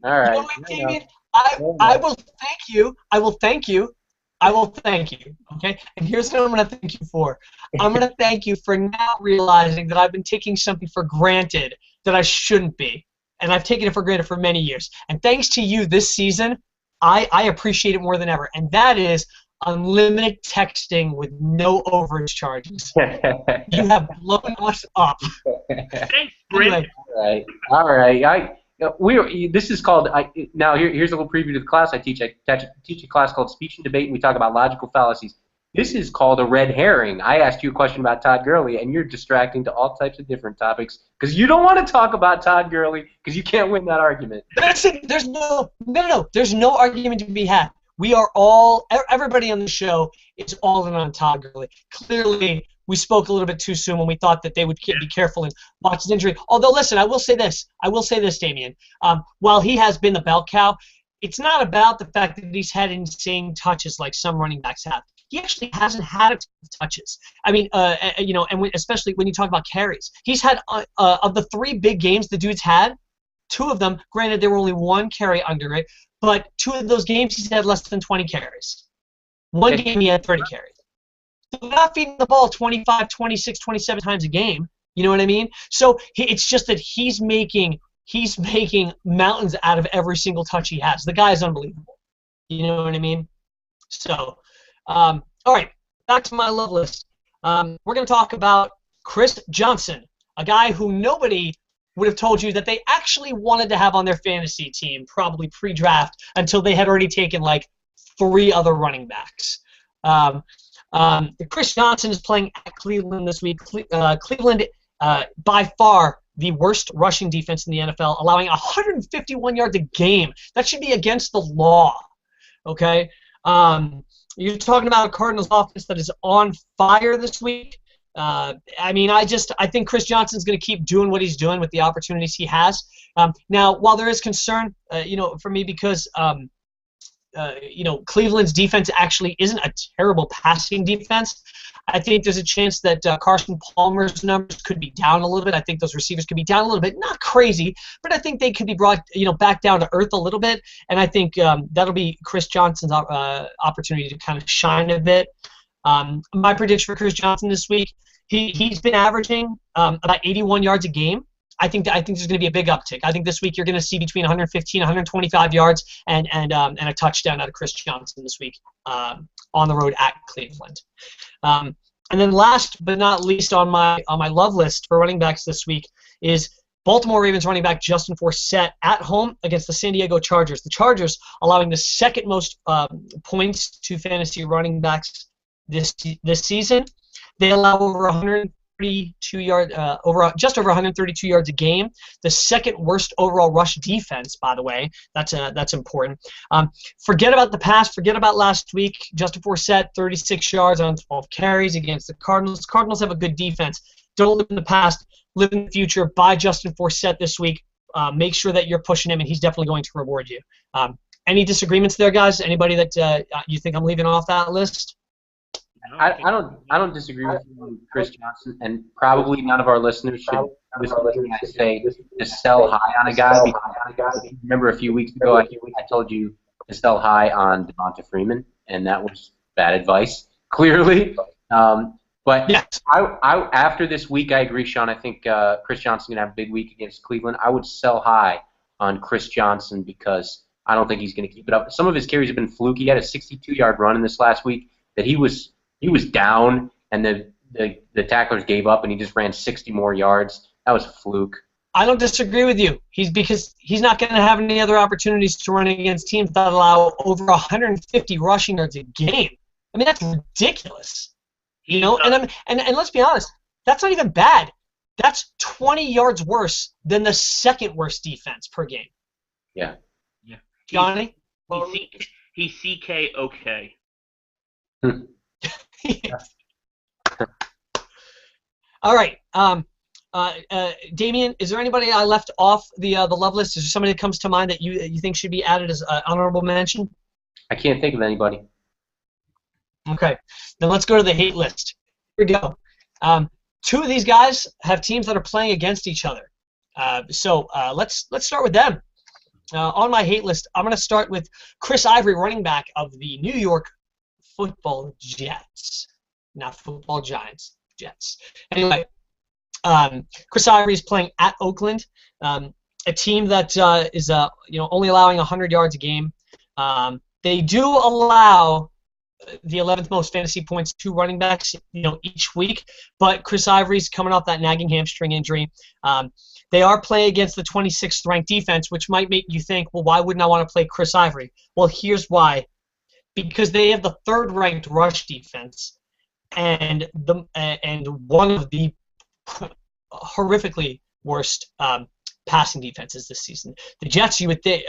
All right. Damien, I will thank you. I will thank you. Okay? And here's what I'm going to thank you for. I'm going to thank you for now realizing that I've been taking something for granted that I shouldn't be. And I've taken it for granted for many years. And thanks to you this season, I appreciate it more than ever. And that is unlimited texting with no overage charges. You have blown us up. Thanks, Brent. Anyway. All right. This is called. Now here's a little preview to the class I teach. I teach a class called Speech and Debate, and we talk about logical fallacies. This is called a red herring. I asked you a question about Todd Gurley, and you're distracting to all types of different topics because you don't want to talk about Todd Gurley because you can't win that argument. There's no argument to be had. Everybody on the show is all in on Todd Gurley. Clearly, we spoke a little bit too soon when we thought that they would be careful and watch his injury. Although, listen, I will say this, Damien. While he has been the bell cow, it's not about the fact that he's had insane touches like some running backs have. He actually hasn't had a ton of touches. I mean, especially when you talk about carries. He's had, of the 3 big games the dude's had, 2 of them, granted there were only 1 carry under it, but 2 of those games he's had less than 20 carries. 1 game he had 30 carries. So they're not feeding the ball 25, 26, 27 times a game. You know what I mean? So it's just that he's making mountains out of every single touch he has. The guy is unbelievable. You know what I mean? So, all right, back to my love list. We're going to talk about Chris Johnson, a guy who nobody would have told you that they actually wanted to have on their fantasy team, probably pre-draft, until they had already taken like 3 other running backs. Chris Johnson is playing at Cleveland this week. Cleveland, by far the worst rushing defense in the NFL, allowing 151 yards a game. That should be against the law, okay? You're talking about a Cardinals offense that is on fire this week. I mean, I think Chris Johnson's going to keep doing what he's doing with the opportunities he has. Now, while there is concern, for me because Cleveland's defense actually isn't a terrible passing defense. I think there's a chance that Carson Palmer's numbers could be down a little bit. I think those receivers could be down a little bit. Not crazy, but I think they could be brought, back down to earth a little bit. And I think that'll be Chris Johnson's opportunity to kind of shine a bit. My prediction for Chris Johnson this week, he's been averaging about 81 yards a game. I think there's going to be a big uptick. I think this week you're going to see between 115 and 125 yards and a touchdown out of Chris Johnson this week on the road at Cleveland. And then last but not least on my love list for running backs this week is Baltimore Ravens running back Justin Forsett at home against the San Diego Chargers. The Chargers allowing the second most points to fantasy running backs this season. They allow over 132 yards, just over 132 yards a game. The second worst overall rush defense, by the way. That's important. Forget about the pass. Forget about last week. Justin Forsett, 36 yards on 12 carries against the Cardinals. Cardinals have a good defense. Don't live in the past. Live in the future. Buy Justin Forsett this week. Make sure that you're pushing him, and he's definitely going to reward you. Any disagreements there, guys? Anybody that you think I'm leaving off that list? I don't disagree with you on Chris Johnson, and probably none of our listeners should listen to me say to sell high on a guy. Remember a few weeks ago I told you to sell high on Devonta Freeman, and that was bad advice, clearly. But yes. I after this week, I agree, Sean. I think Chris Johnson's going to have a big week against Cleveland. I would sell high on Chris Johnson because I don't think he's going to keep it up. Some of his carries have been fluky. He had a 62-yard run in this last week that he was down, and the tacklers gave up, and he just ran 60 more yards. That was a fluke. I don't disagree with you. He's not going to have any other opportunities to run against teams that allow over 150 rushing yards a game. I mean, that's ridiculous. And let's be honest, that's not even bad. That's 20 yards worse than the second worst defense per game. Yeah. Johnny? He's CK okay. All right. Damien, is there anybody I left off the love list? Is there somebody that comes to mind that you think should be added as honorable mention? I can't think of anybody. Okay. Then let's go to the hate list. Here we go. Two of these guys have teams that are playing against each other. So let's start with them. On my hate list, I'm going to start with Chris Ivory, running back of the New York Football Jets, not Football Giants, Jets. Anyway, Chris Ivory is playing at Oakland, a team that is only allowing 100 yards a game. They do allow the 11th most fantasy points to running backs, each week. But Chris Ivory's coming off that nagging hamstring injury. They are playing against the 26th ranked defense, which might make you think, well, why wouldn't I want to play Chris Ivory? Well, here's why. Because they have the third-ranked rush defense, and one of the horrifically worst passing defenses this season. The Jets, you would think,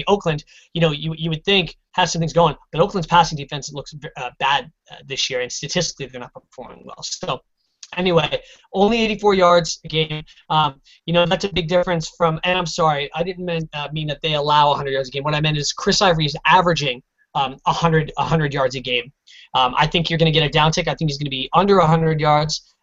Oakland, you would think has some things going, but Oakland's passing defense looks bad this year, and statistically they're not performing well. So anyway, only 84 yards a game. That's a big difference from. And I'm sorry, I didn't mean that they allow 100 yards a game. What I meant is Chris Ivory is averaging 100 yards a game. I think you're going to get a downtick. I think he's going to be under 100 yards.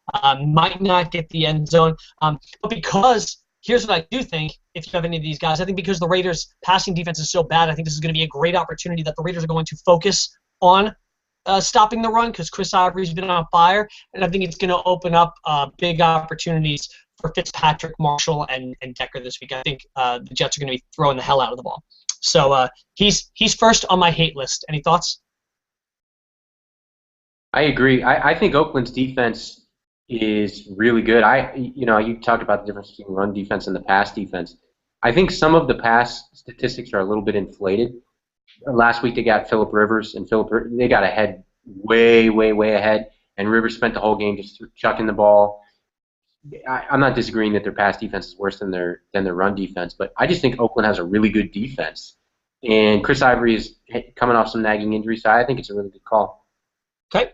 Might not get the end zone. But because here's what I do think, if you have any of these guys, I think because the Raiders' passing defense is so bad, I think this is going to be a great opportunity that the Raiders are going to focus on stopping the run because Chris Ivory's been on fire, and I think it's going to open up big opportunities for Fitzpatrick, Marshall, and Decker this week. I think the Jets are going to be throwing the hell out of the ball. So he's first on my hate list. Any thoughts? I agree. I think Oakland's defense is really good. You talked about the difference between run defense and the pass defense. I think some of the pass statistics are a little bit inflated. Last week they got Phillip Rivers, and they got ahead way ahead, and Rivers spent the whole game just chucking the ball. I'm not disagreeing that their pass defense is worse than their run defense, but I just think Oakland has a really good defense, and Chris Ivory is coming off some nagging injury, so I think it's a really good call. Okay.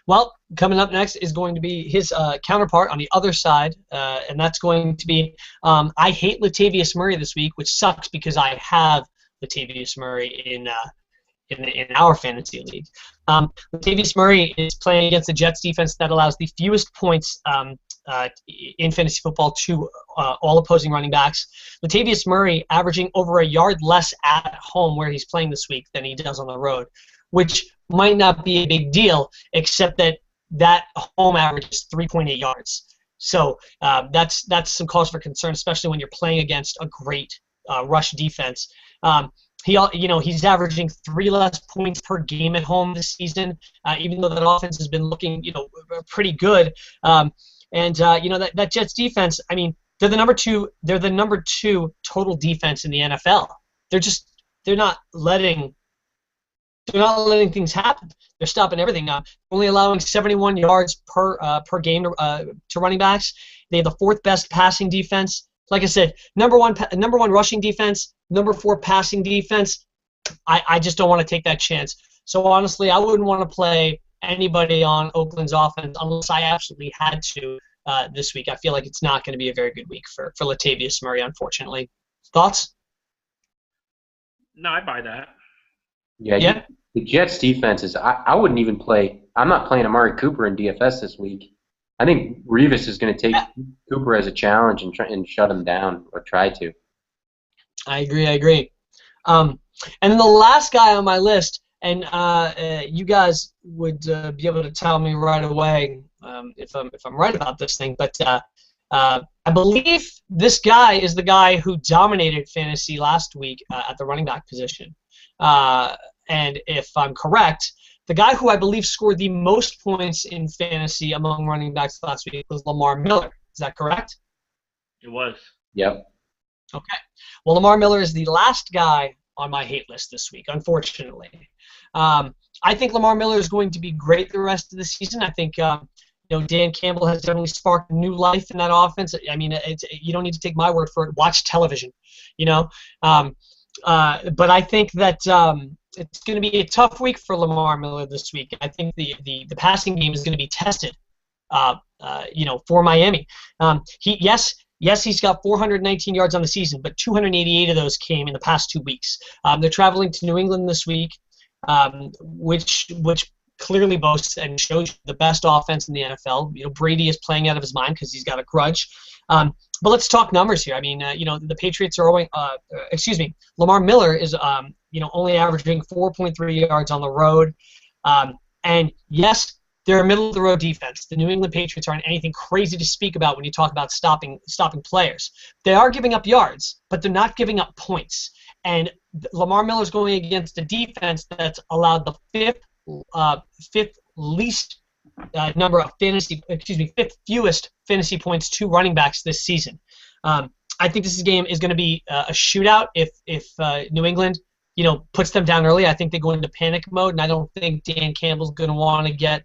Well, coming up next is going to be his counterpart on the other side, and that's going to be I hate Latavius Murray this week, which sucks because I have Latavius Murray in our fantasy league. Latavius Murray is playing against the Jets defense that allows the fewest points in fantasy football to all opposing running backs. Latavius Murray averaging over a yard less at home where he's playing this week than he does on the road, which might not be a big deal, except that home average is 3.8 yards. So that's some cause for concern, especially when you're playing against a great rush defense. He's averaging 3 less points per game at home this season, even though that offense has been looking pretty good. That Jets defense, I mean, they're the number two total defense in the NFL. They're not letting things happen. They're stopping everything up. Only allowing 71 yards per game to running backs. They have the 4th best passing defense. Like I said, number one rushing defense, number 4 passing defense. I just don't want to take that chance. So honestly, I wouldn't want to play anybody on Oakland's offense unless I absolutely had to this week. I feel like it's not going to be a very good week for Latavius Murray, unfortunately. Thoughts? No, I buy that. Yeah. The Jets defense is. I wouldn't even play. I'm not playing Amari Cooper in DFS this week. I think Revis is going to take Cooper as a challenge and try and shut him down, or try to. I agree. And then the last guy on my list, and you guys would be able to tell me right away if I'm right about this thing, but I believe this guy is the guy who dominated fantasy last week at the running back position. And if I'm correct, the guy who I believe scored the most points in fantasy among running backs last week was Lamar Miller. Is that correct? It was. Yep. Okay. Well, Lamar Miller is the last guy on my hate list this week, unfortunately. I think Lamar Miller is going to be great the rest of the season. I think Dan Campbell has definitely sparked new life in that offense. I mean, you don't need to take my word for it. Watch television, But I think that it's going to be a tough week for Lamar Miller this week. I think the passing game is going to be tested, for Miami. He's got 419 yards on the season, but 288 of those came in the past 2 weeks. They're traveling to New England this week, which clearly boasts and shows the best offense in the NFL. Brady is playing out of his mind because he's got a grudge. But let's talk numbers here. I mean, the Patriots are only, Lamar Miller is, only averaging 4.3 yards on the road. And yes, they're a middle-of-the-road defense. The New England Patriots aren't anything crazy to speak about when you talk about stopping players. They are giving up yards, but they're not giving up points. And Lamar Miller's going against a defense that's allowed the fifth least number of fifth fewest fantasy points to running backs this season. I think this game is going to be a shootout if New England puts them down early. I think they go into panic mode, and I don't think Dan Campbell's going to want to get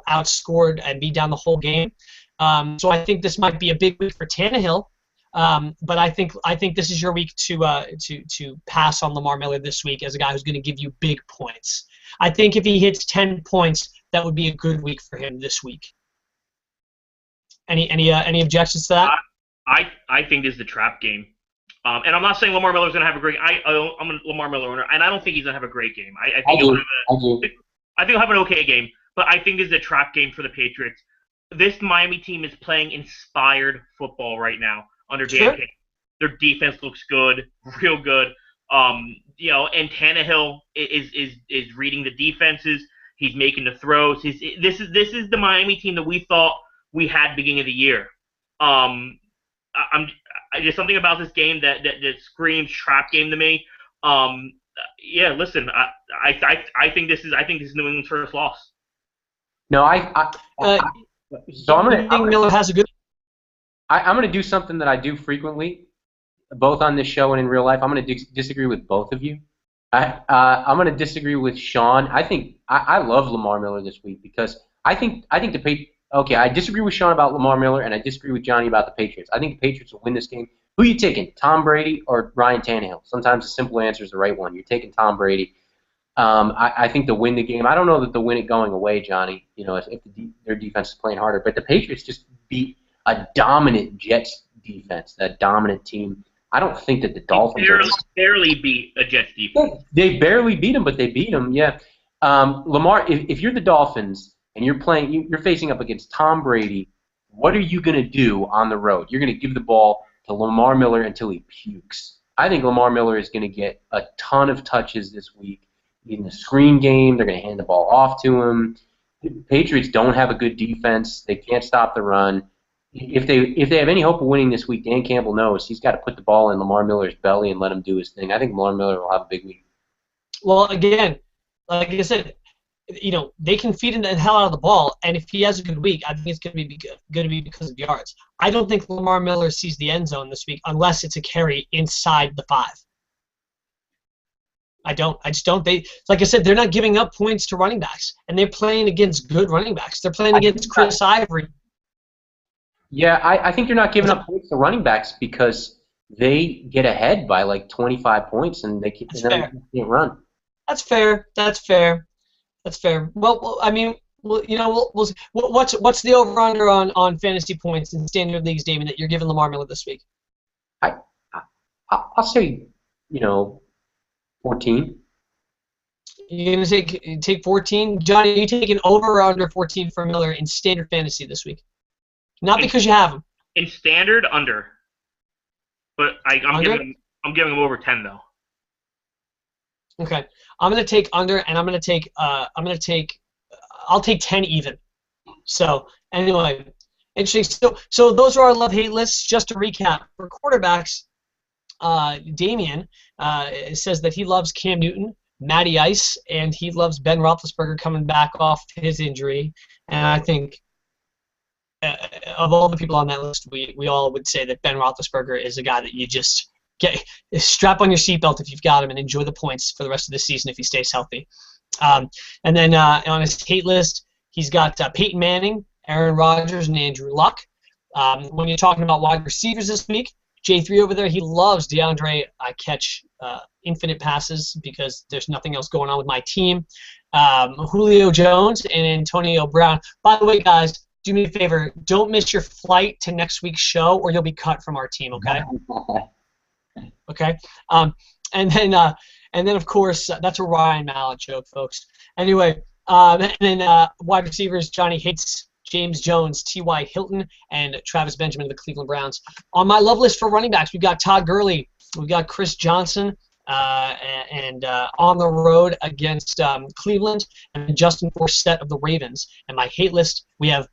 outscored and be down the whole game. So I think this might be a big week for Tannehill. But I think this is your week to pass on Lamar Miller this week as a guy who's going to give you big points. I think if he hits 10 points, that would be a good week for him this week. Any objections to that? I think this is the trap game. And I'm not saying Lamar Miller's going to have a great. I'm a Lamar Miller owner, and I don't think he's going to have a great game. I think he'll have an okay game, but I think this is a trap game for the Patriots. This Miami team is playing inspired football right now under Dan Campbell. Their defense looks good, real good. And Tannehill is reading the defenses. He's making the throws. This is the Miami team that we thought we had beginning of the year. There's something about this game that screams trap game to me. Listen, I think this is New England's first loss. No, so I'm gonna do something that I do frequently, both on this show and in real life. I'm gonna disagree with both of you. I'm gonna disagree with Sean. I think I love Lamar Miller this week because I think the Okay, I disagree with Sean about Lamar Miller, and I disagree with Johnny about the Patriots. I think the Patriots will win this game. Who are you taking, Tom Brady or Ryan Tannehill? Sometimes the simple answer is the right one. You're taking Tom Brady. I think they'll win the game. I don't know that they'll win it going away, Johnny, if their defense is playing harder. But the Patriots just beat a dominant Jets defense, that dominant team. I don't think that the Dolphins barely beat a Jets defense. They barely beat them, but they beat them, yeah. Lamar, if you're the Dolphins and you're facing up against Tom Brady, what are you going to do on the road? You're going to give the ball to Lamar Miller until he pukes. I think Lamar Miller is going to get a ton of touches this week. In the screen game, they're going to hand the ball off to him. The Patriots don't have a good defense. They can't stop the run. If they have any hope of winning this week, Dan Campbell knows he's got to put the ball in Lamar Miller's belly and let him do his thing. I think Lamar Miller will have a big week. Well, again, like I said, they can feed him the hell out of the ball, and if he has a good week, I think it's going to be because of yards. I don't think Lamar Miller sees the end zone this week unless it's a carry inside the 5. I just don't. Like I said, they're not giving up points to running backs, and they're playing against good running backs. They're playing against Chris Ivory. Yeah, I think they're not giving up points to running backs because they get ahead by like 25 points and they can't run. That's fair. Well, I mean, we'll see. What's the over/under on fantasy points in standard leagues, Damien, that you're giving Lamar Miller this week? I'll say, 14. You're going to take 14? Johnny, are you taking over or under 14 for Miller in standard fantasy this week? Not because you have him. In standard, under. But I'm giving him over 10 though. Okay, I'm going to take under, and I'll take 10 even. So anyway, interesting. So those are our love-hate lists. Just to recap, for quarterbacks, Damien says that he loves Cam Newton, Matty Ice, and he loves Ben Roethlisberger coming back off his injury. And I think of all the people on that list, we all would say that Ben Roethlisberger is a guy that you just strap on your seatbelt if you've got him and enjoy the points for the rest of the season if he stays healthy. And then on his hate list, he's got Peyton Manning, Aaron Rodgers, and Andrew Luck. When you're talking about wide receivers this week, J3 over there, he loves DeAndre. I catch infinite passes because there's nothing else going on with my team. Julio Jones and Antonio Brown. By the way, guys, do me a favor. Don't miss your flight to next week's show or you'll be cut from our team, okay? Okay? And then, of course, that's a Ryan Mallett joke, folks. Anyway, and then wide receivers, Johnny hates James Jones, T.Y. Hilton, and Travis Benjamin of the Cleveland Browns. On my love list for running backs, we've got Todd Gurley, we've got Chris Johnson, and on the road against Cleveland, and Justin Forsett of the Ravens. And my hate list, we have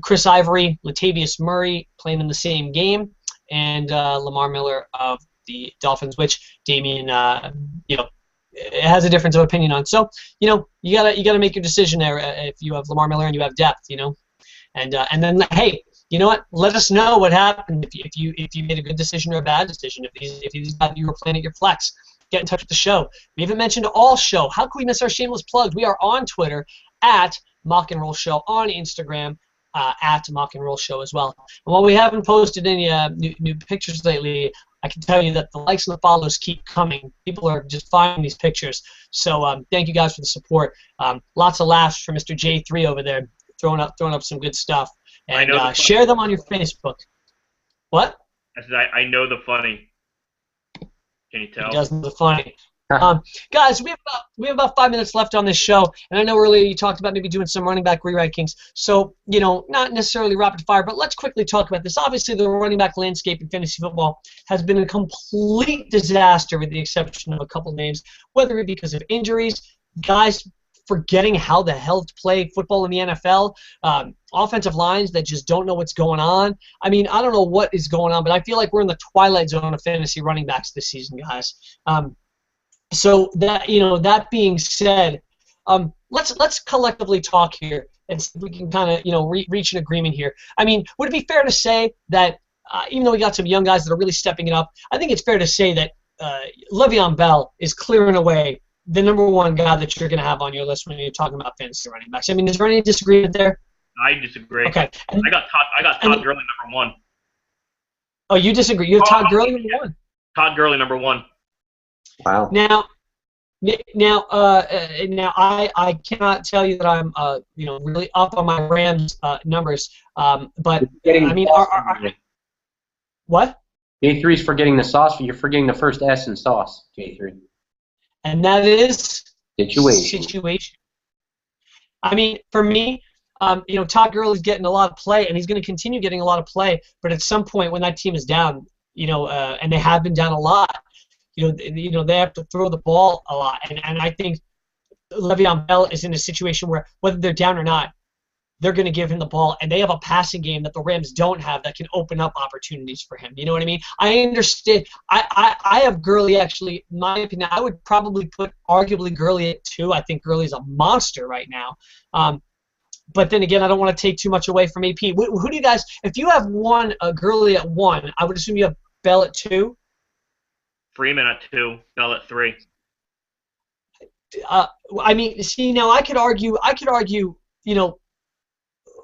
Chris Ivory, Latavius Murray playing in the same game, and Lamar Miller of the Dolphins, which Damien, has a difference of opinion on. So, you gotta make your decision there if you have Lamar Miller and you have depth, and then hey, you know what? Let us know what happened if you made a good decision or a bad decision. If these guys you were playing at your flex, get in touch with the show. We haven't mentioned all show. How can we miss our shameless plugs? We are on Twitter at Mock and Roll Show, on Instagram at Mock and Roll Show as well. And while we haven't posted any new pictures lately, I can tell you that the likes and the follows keep coming. People are just finding these pictures. So thank you guys for the support. Lots of laughs from Mr. J3 over there, throwing up some good stuff. And share them on your Facebook. What? I said I know the funny. Can you tell? He does know the funny. Guys, we have about 5 minutes left on this show, and I know earlier you talked about maybe doing some running back re-rankings. So, not necessarily rapid fire, but let's quickly talk about this. Obviously, the running back landscape in fantasy football has been a complete disaster with the exception of a couple names, whether it be because of injuries, guys forgetting how the hell to play football in the NFL, offensive lines that just don't know what's going on. I mean, I don't know what is going on, but I feel like we're in the twilight zone of fantasy running backs this season, guys. So that being said, let's collectively talk here and see if we can kind of reach an agreement here. I mean, would it be fair to say that even though we got some young guys that are really stepping it up, I think it's fair to say that Le'Veon Bell is clearing away the number one guy that you're going to have on your list when you're talking about fantasy running backs. I mean, is there any disagreement there? I disagree. Okay. I got Todd Gurley #1. Oh, you disagree? You have Todd Gurley #1. Todd Gurley #1. Wow. Now, I cannot tell you that I'm really up on my Rams numbers. But I mean, what? J3 is forgetting the sauce. You're forgetting the first S in sauce, J3. And that is situation. I mean, for me, Todd Gurley's getting a lot of play, and he's going to continue getting a lot of play. But at some point, when that team is down, and they have been down a lot, they have to throw the ball a lot. And I think Le'Veon Bell is in a situation where whether they're down or not, they're going to give him the ball, and they have a passing game that the Rams don't have that can open up opportunities for him. You know what I mean? I understand. I have Gurley, actually, in my opinion. I would probably put arguably Gurley at 2. I think Gurley's a monster right now. But then again, I don't want to take too much away from AP. Who do you guys, if you have Gurley at 1, I would assume you have Bell at 2? Freeman at 2, Bell at 3. I mean, see, now I could argue,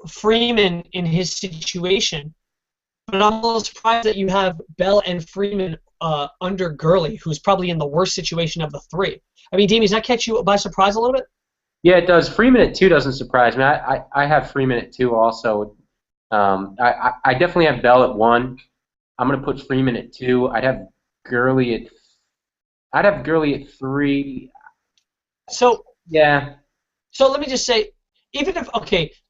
Freeman in his situation, but I'm a little surprised that you have Bell and Freeman under Gurley, who's probably in the worst situation of the 3. I mean, Damien, does that catch you by surprise a little bit? Yeah, it does. Freeman at 2 doesn't surprise me. I have Freeman at 2 also. I definitely have Bell at 1. I'm going to put Freeman at 2. I'd have Gurley at 3. So yeah. So let me just say,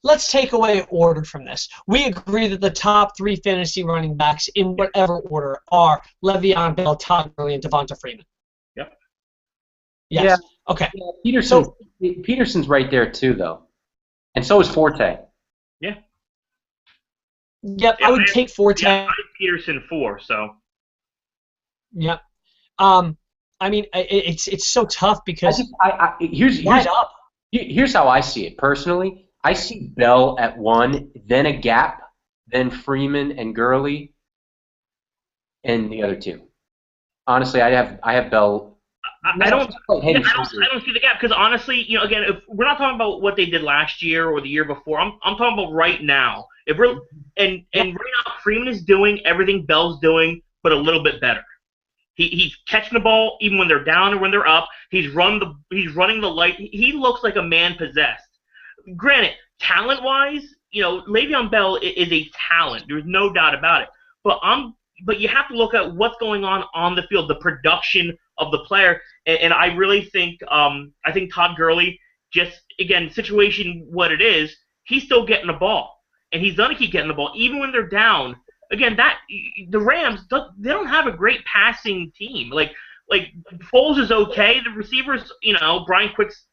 let's take away order from this. We agree that the top 3 fantasy running backs in whatever order are Le'Veon Bell, Todd Gurley, and Devonta Freeman. Yep. Yes. Yeah. Okay. Yeah, Peterson's right there too, though, and so is Forte. Yeah. Yep. I would take Forte. Yeah, I have Peterson 4. So. Yep. I mean, it's so tough because here's how I see it personally. I see Bell at 1, then a gap, then Freeman and Gurley, and the other 2. Honestly, I have Bell. I don't see the gap because honestly, again, if we're not talking about what they did last year or the year before, I'm talking about right now. If we're and right now, Freeman is doing everything Bell's doing, but a little bit better. He's catching the ball even when they're down or when they're up. He's running the light. He looks like a man possessed. Granted, talent-wise, Le'Veon Bell is a talent. There's no doubt about it. But you have to look at what's going on the field, the production of the player, and I really think Todd Gurley, just again, situation what it is, he's still getting the ball, and he's gonna keep getting the ball even when they're down. Again, the Rams, they don't have a great passing team. Like Foles is okay. The receivers, Brian Quick's,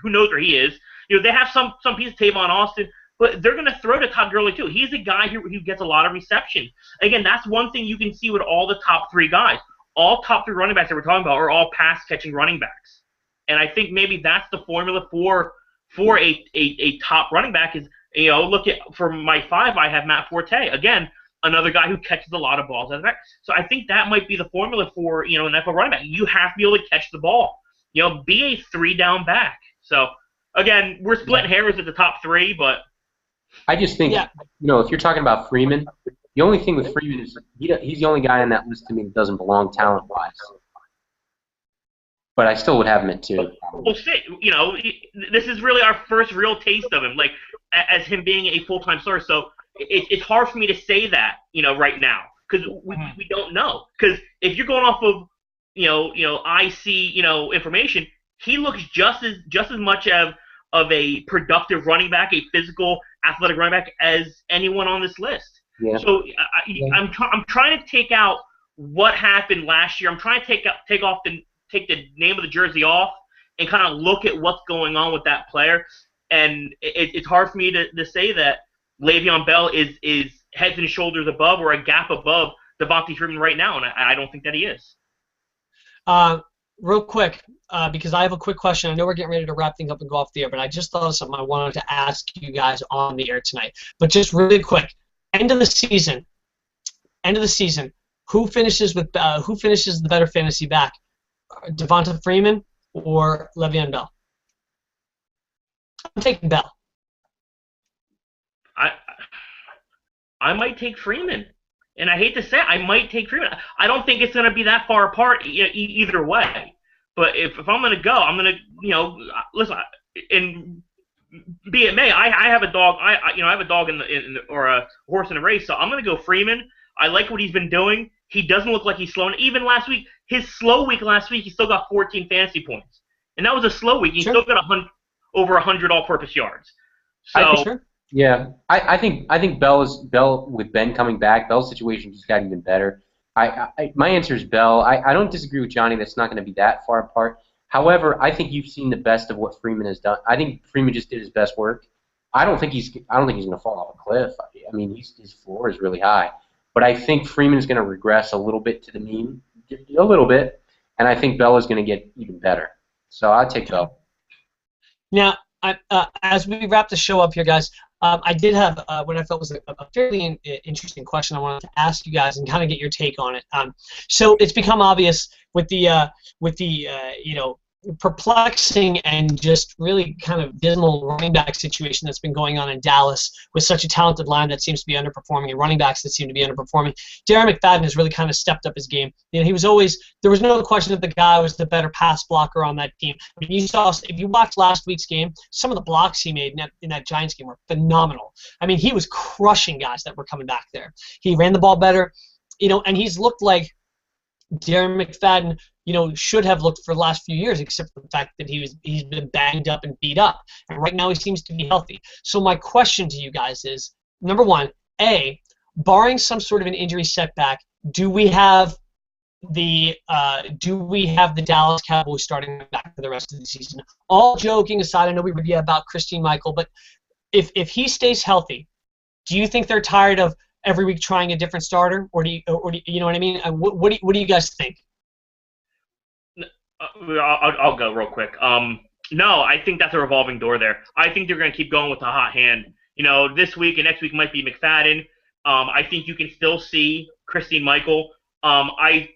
who knows where he is. They have some piece of Tavon Austin, but they're going to throw to Todd Gurley too. He's a guy who gets a lot of reception. Again, that's one thing you can see with all the top 3 guys. All top 3 running backs that we're talking about are all pass-catching running backs. And I think maybe that's the formula for a top running back is, look at, for my 5, I have Matt Forte. Again, another guy who catches a lot of balls out of back. So I think that might be the formula for, an NFL running back. You have to be able to catch the ball. Be a 3-down back. So, again, we're splitting hairs at the top 3, but I just think, if you're talking about Freeman, the only thing with Freeman is he's the only guy on that list to me that doesn't belong talent-wise. But I still would have him at 2. Well, this is really our first real taste of him, as him being a full-time starter. So it's hard for me to say that, right now, because we don't know. Because if you're going off of, I see, information, he looks just as much of a productive running back, a physical, athletic running back as anyone on this list. Yeah. So I'm trying to take out what happened last year. I'm trying to take the name of the jersey off and kind of look at what's going on with that player. And it's hard for me to say that Le'Veon Bell is heads and shoulders above or a gap above Devonta Freeman right now, and I don't think that he is. Real quick, because I have a quick question. I know we're getting ready to wrap things up and go off the air, but I just thought of something I wanted to ask you guys on the air tonight. But just really quick, end of the season, who finishes the better fantasy back, Devonta Freeman or Le'Veon Bell? I'm taking Bell. I might take Freeman. And I hate to say it, I might take Freeman. I don't think it's going to be that far apart either way. But if I'm going to go, I'm going to, listen, and be it may, I have a dog. I have a dog or a horse in a race, so I'm going to go Freeman. I like what he's been doing. He doesn't look like he's slowing. Even last week, his slow week last week, he still got 14 fantasy points, and that was a slow week. He still got over 100 all-purpose yards. So yeah, I think Bell with Ben coming back, Bell's situation just got even better. My answer is Bell. I don't disagree with Johnny. That's not going to be that far apart. However, I think you've seen the best of what Freeman has done. I think Freeman just did his best work. I don't think he's going to fall off a cliff. I mean, his floor is really high, but I think Freeman is going to regress a little bit to the mean, a little bit, and I think Bell is going to get even better. So I'd take Bell. Now, as we wrap the show up here, guys, I did have what I felt was a fairly interesting question I wanted to ask you guys and kind of get your take on it. So it's become obvious with the perplexing and just really kind of dismal running back situation that's been going on in Dallas with such a talented line that seems to be underperforming and running backs that seem to be underperforming. Darren McFadden has really kind of stepped up his game. He was always, there was no question that the guy was the better pass blocker on that team. I mean, you saw, if you watched last week's game, some of the blocks he made in that Giants game were phenomenal. I mean, he was crushing guys that were coming back there. He ran the ball better, and he's looked like Darren McFadden, should have looked for the last few years, except for the fact that he's been banged up and beat up. And right now he seems to be healthy. So my question to you guys is, number one, barring some sort of an injury setback, do we have the Dallas Cowboys starting back for the rest of the season? All joking aside, I know we review about Christine Michael, but if he stays healthy, do you think they're tired of every week trying a different starter, or do you know what I mean? What do you guys think? I'll go real quick. No, I think that's a revolving door there. I think they're going to keep going with the hot hand. This week and next week might be McFadden. I think you can still see Christine Michael. I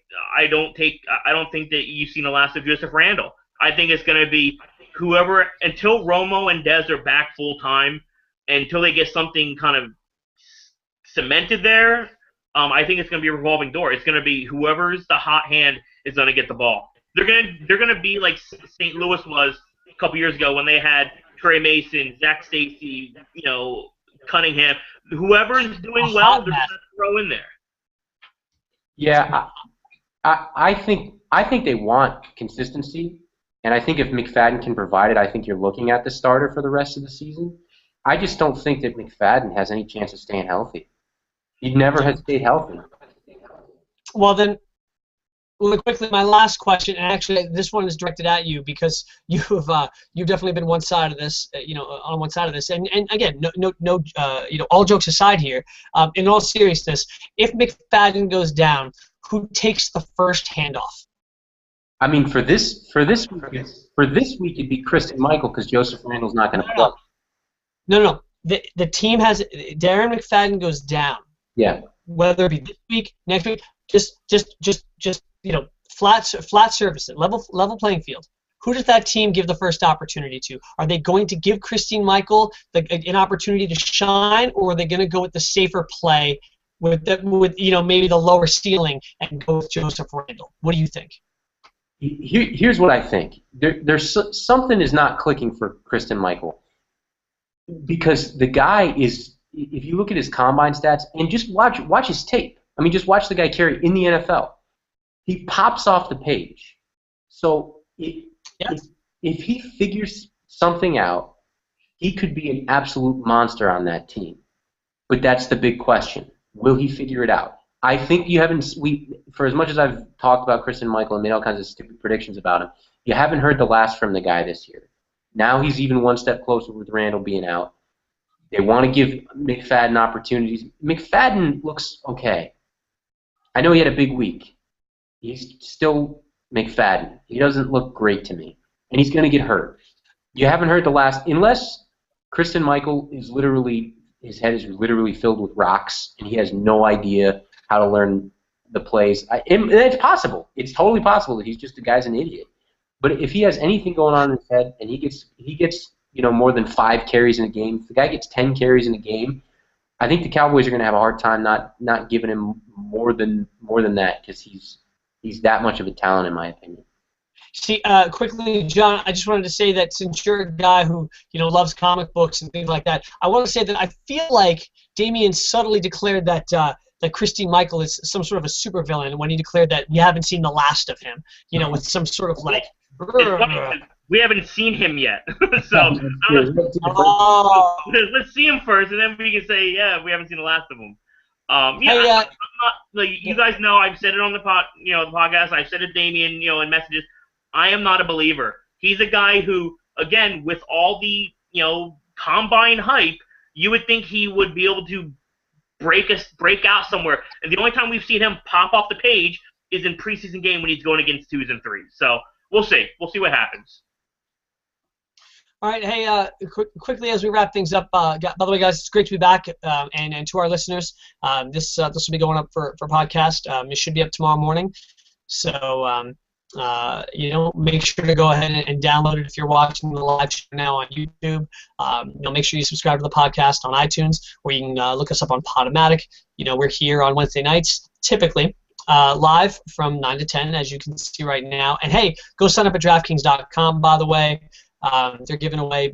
don't think that you've seen the last of Joseph Randall. I think it's going to be whoever until Romo and Dez are back full time, until they get something kind of cemented there. I think it's going to be a revolving door. It's going to be whoever's the hot hand is going to get the ball. They're gonna be like St. Louis was a couple years ago when they had Trey Mason, Zach Stacy, Cunningham. Whoever is doing well, they're gonna throw in there. Yeah, I think they want consistency, and I think if McFadden can provide it, I think you're looking at the starter for the rest of the season. I just don't think that McFadden has any chance of staying healthy. He never has stayed healthy. Well then. Really quickly, my last question, and actually this one is directed at you because you've definitely been one side of this, on one side of this, and again, no, all jokes aside here, in all seriousness, if McFadden goes down, who takes the first handoff? I mean, for this week, it'd be Christine Michael because Joseph Randall's not going to play. No. The team has Darren McFadden goes down. Yeah. Whether it be this week, next week, just flat surface, level playing field. Who does that team give the first opportunity to? Are they going to give Christine Michael an opportunity to shine, or are they going to go with the safer play with maybe the lower ceiling and go with Joseph Randall? What do you think? Here's what I think. There's something is not clicking for Christine Michael because the guy is. If you look at his combine stats and just watch his tape. I mean, just watch the guy carry in the NFL. He pops off the page. So if he figures something out, he could be an absolute monster on that team. But that's the big question. Will he figure it out? I think for as much as I've talked about Christine Michael and made all kinds of stupid predictions about him, you haven't heard the last from the guy this year. Now he's even one step closer with Randall being out. They want to give McFadden opportunities. McFadden looks okay. I know he had a big week. He's still McFadden. He doesn't look great to me. And he's going to get hurt. You haven't heard the last, unless Christine Michael is literally, his head is literally filled with rocks and he has no idea how to learn the plays. It's possible. It's totally possible that he's just a guy's an idiot. But if he has anything going on in his head and he gets more than 5 carries in a game, if the guy gets 10 carries in a game, I think the Cowboys are going to have a hard time not giving him more than that because he's that much of a talent in my opinion. See, quickly, John, I just wanted to say that since you're a guy who loves comic books and things like that, I want to say that I feel like Damian subtly declared that Christine Michael is some sort of a supervillain when he declared that we haven't seen the last of him, with some sort of like. We haven't seen him yet, so let's see him first, and then we can say, yeah, we haven't seen the last of him. I'm not, like you guys know, I've said it on the podcast. I've said it to Damian, in messages. I am not a believer. He's a guy who, again, with all the combine hype, you would think he would be able to break out somewhere. And the only time we've seen him pop off the page is in preseason game when he's going against 2s and 3s. So we'll see. We'll see what happens. All right, hey, quickly as we wrap things up, by the way, guys, it's great to be back, and to our listeners, this will be going up for podcast. It should be up tomorrow morning, so make sure to go ahead and download it if you're watching the live show now on YouTube. Make sure you subscribe to the podcast on iTunes, or you can look us up on Podomatic. We're here on Wednesday nights, typically. Live from 9 to 10, as you can see right now. And hey, go sign up at DraftKings.com, by the way. They're giving away,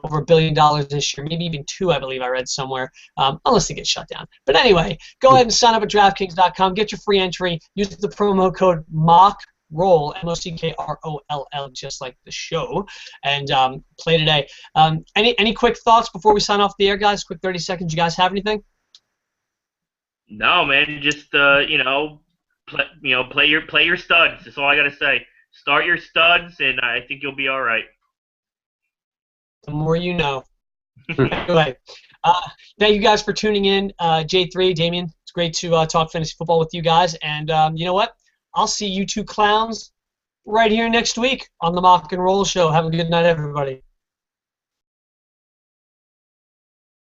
over $1 billion this year, maybe even $2 billion, I believe I read somewhere, unless they get shut down. But anyway, go ahead and sign up at DraftKings.com, get your free entry, use the promo code MOCKROLL, MOCKROLL, just like the show, and play today. Any quick thoughts before we sign off the air, guys? Quick 30 seconds. You guys have anything? No, man. Just play your studs. That's all I gotta say. Start your studs, and I think you'll be all right. The more you know. Anyway, thank you guys for tuning in. J3, Damian, it's great to talk fantasy football with you guys. And you know what? I'll see you two clowns right here next week on the Mock and Roll Show. Have a good night, everybody.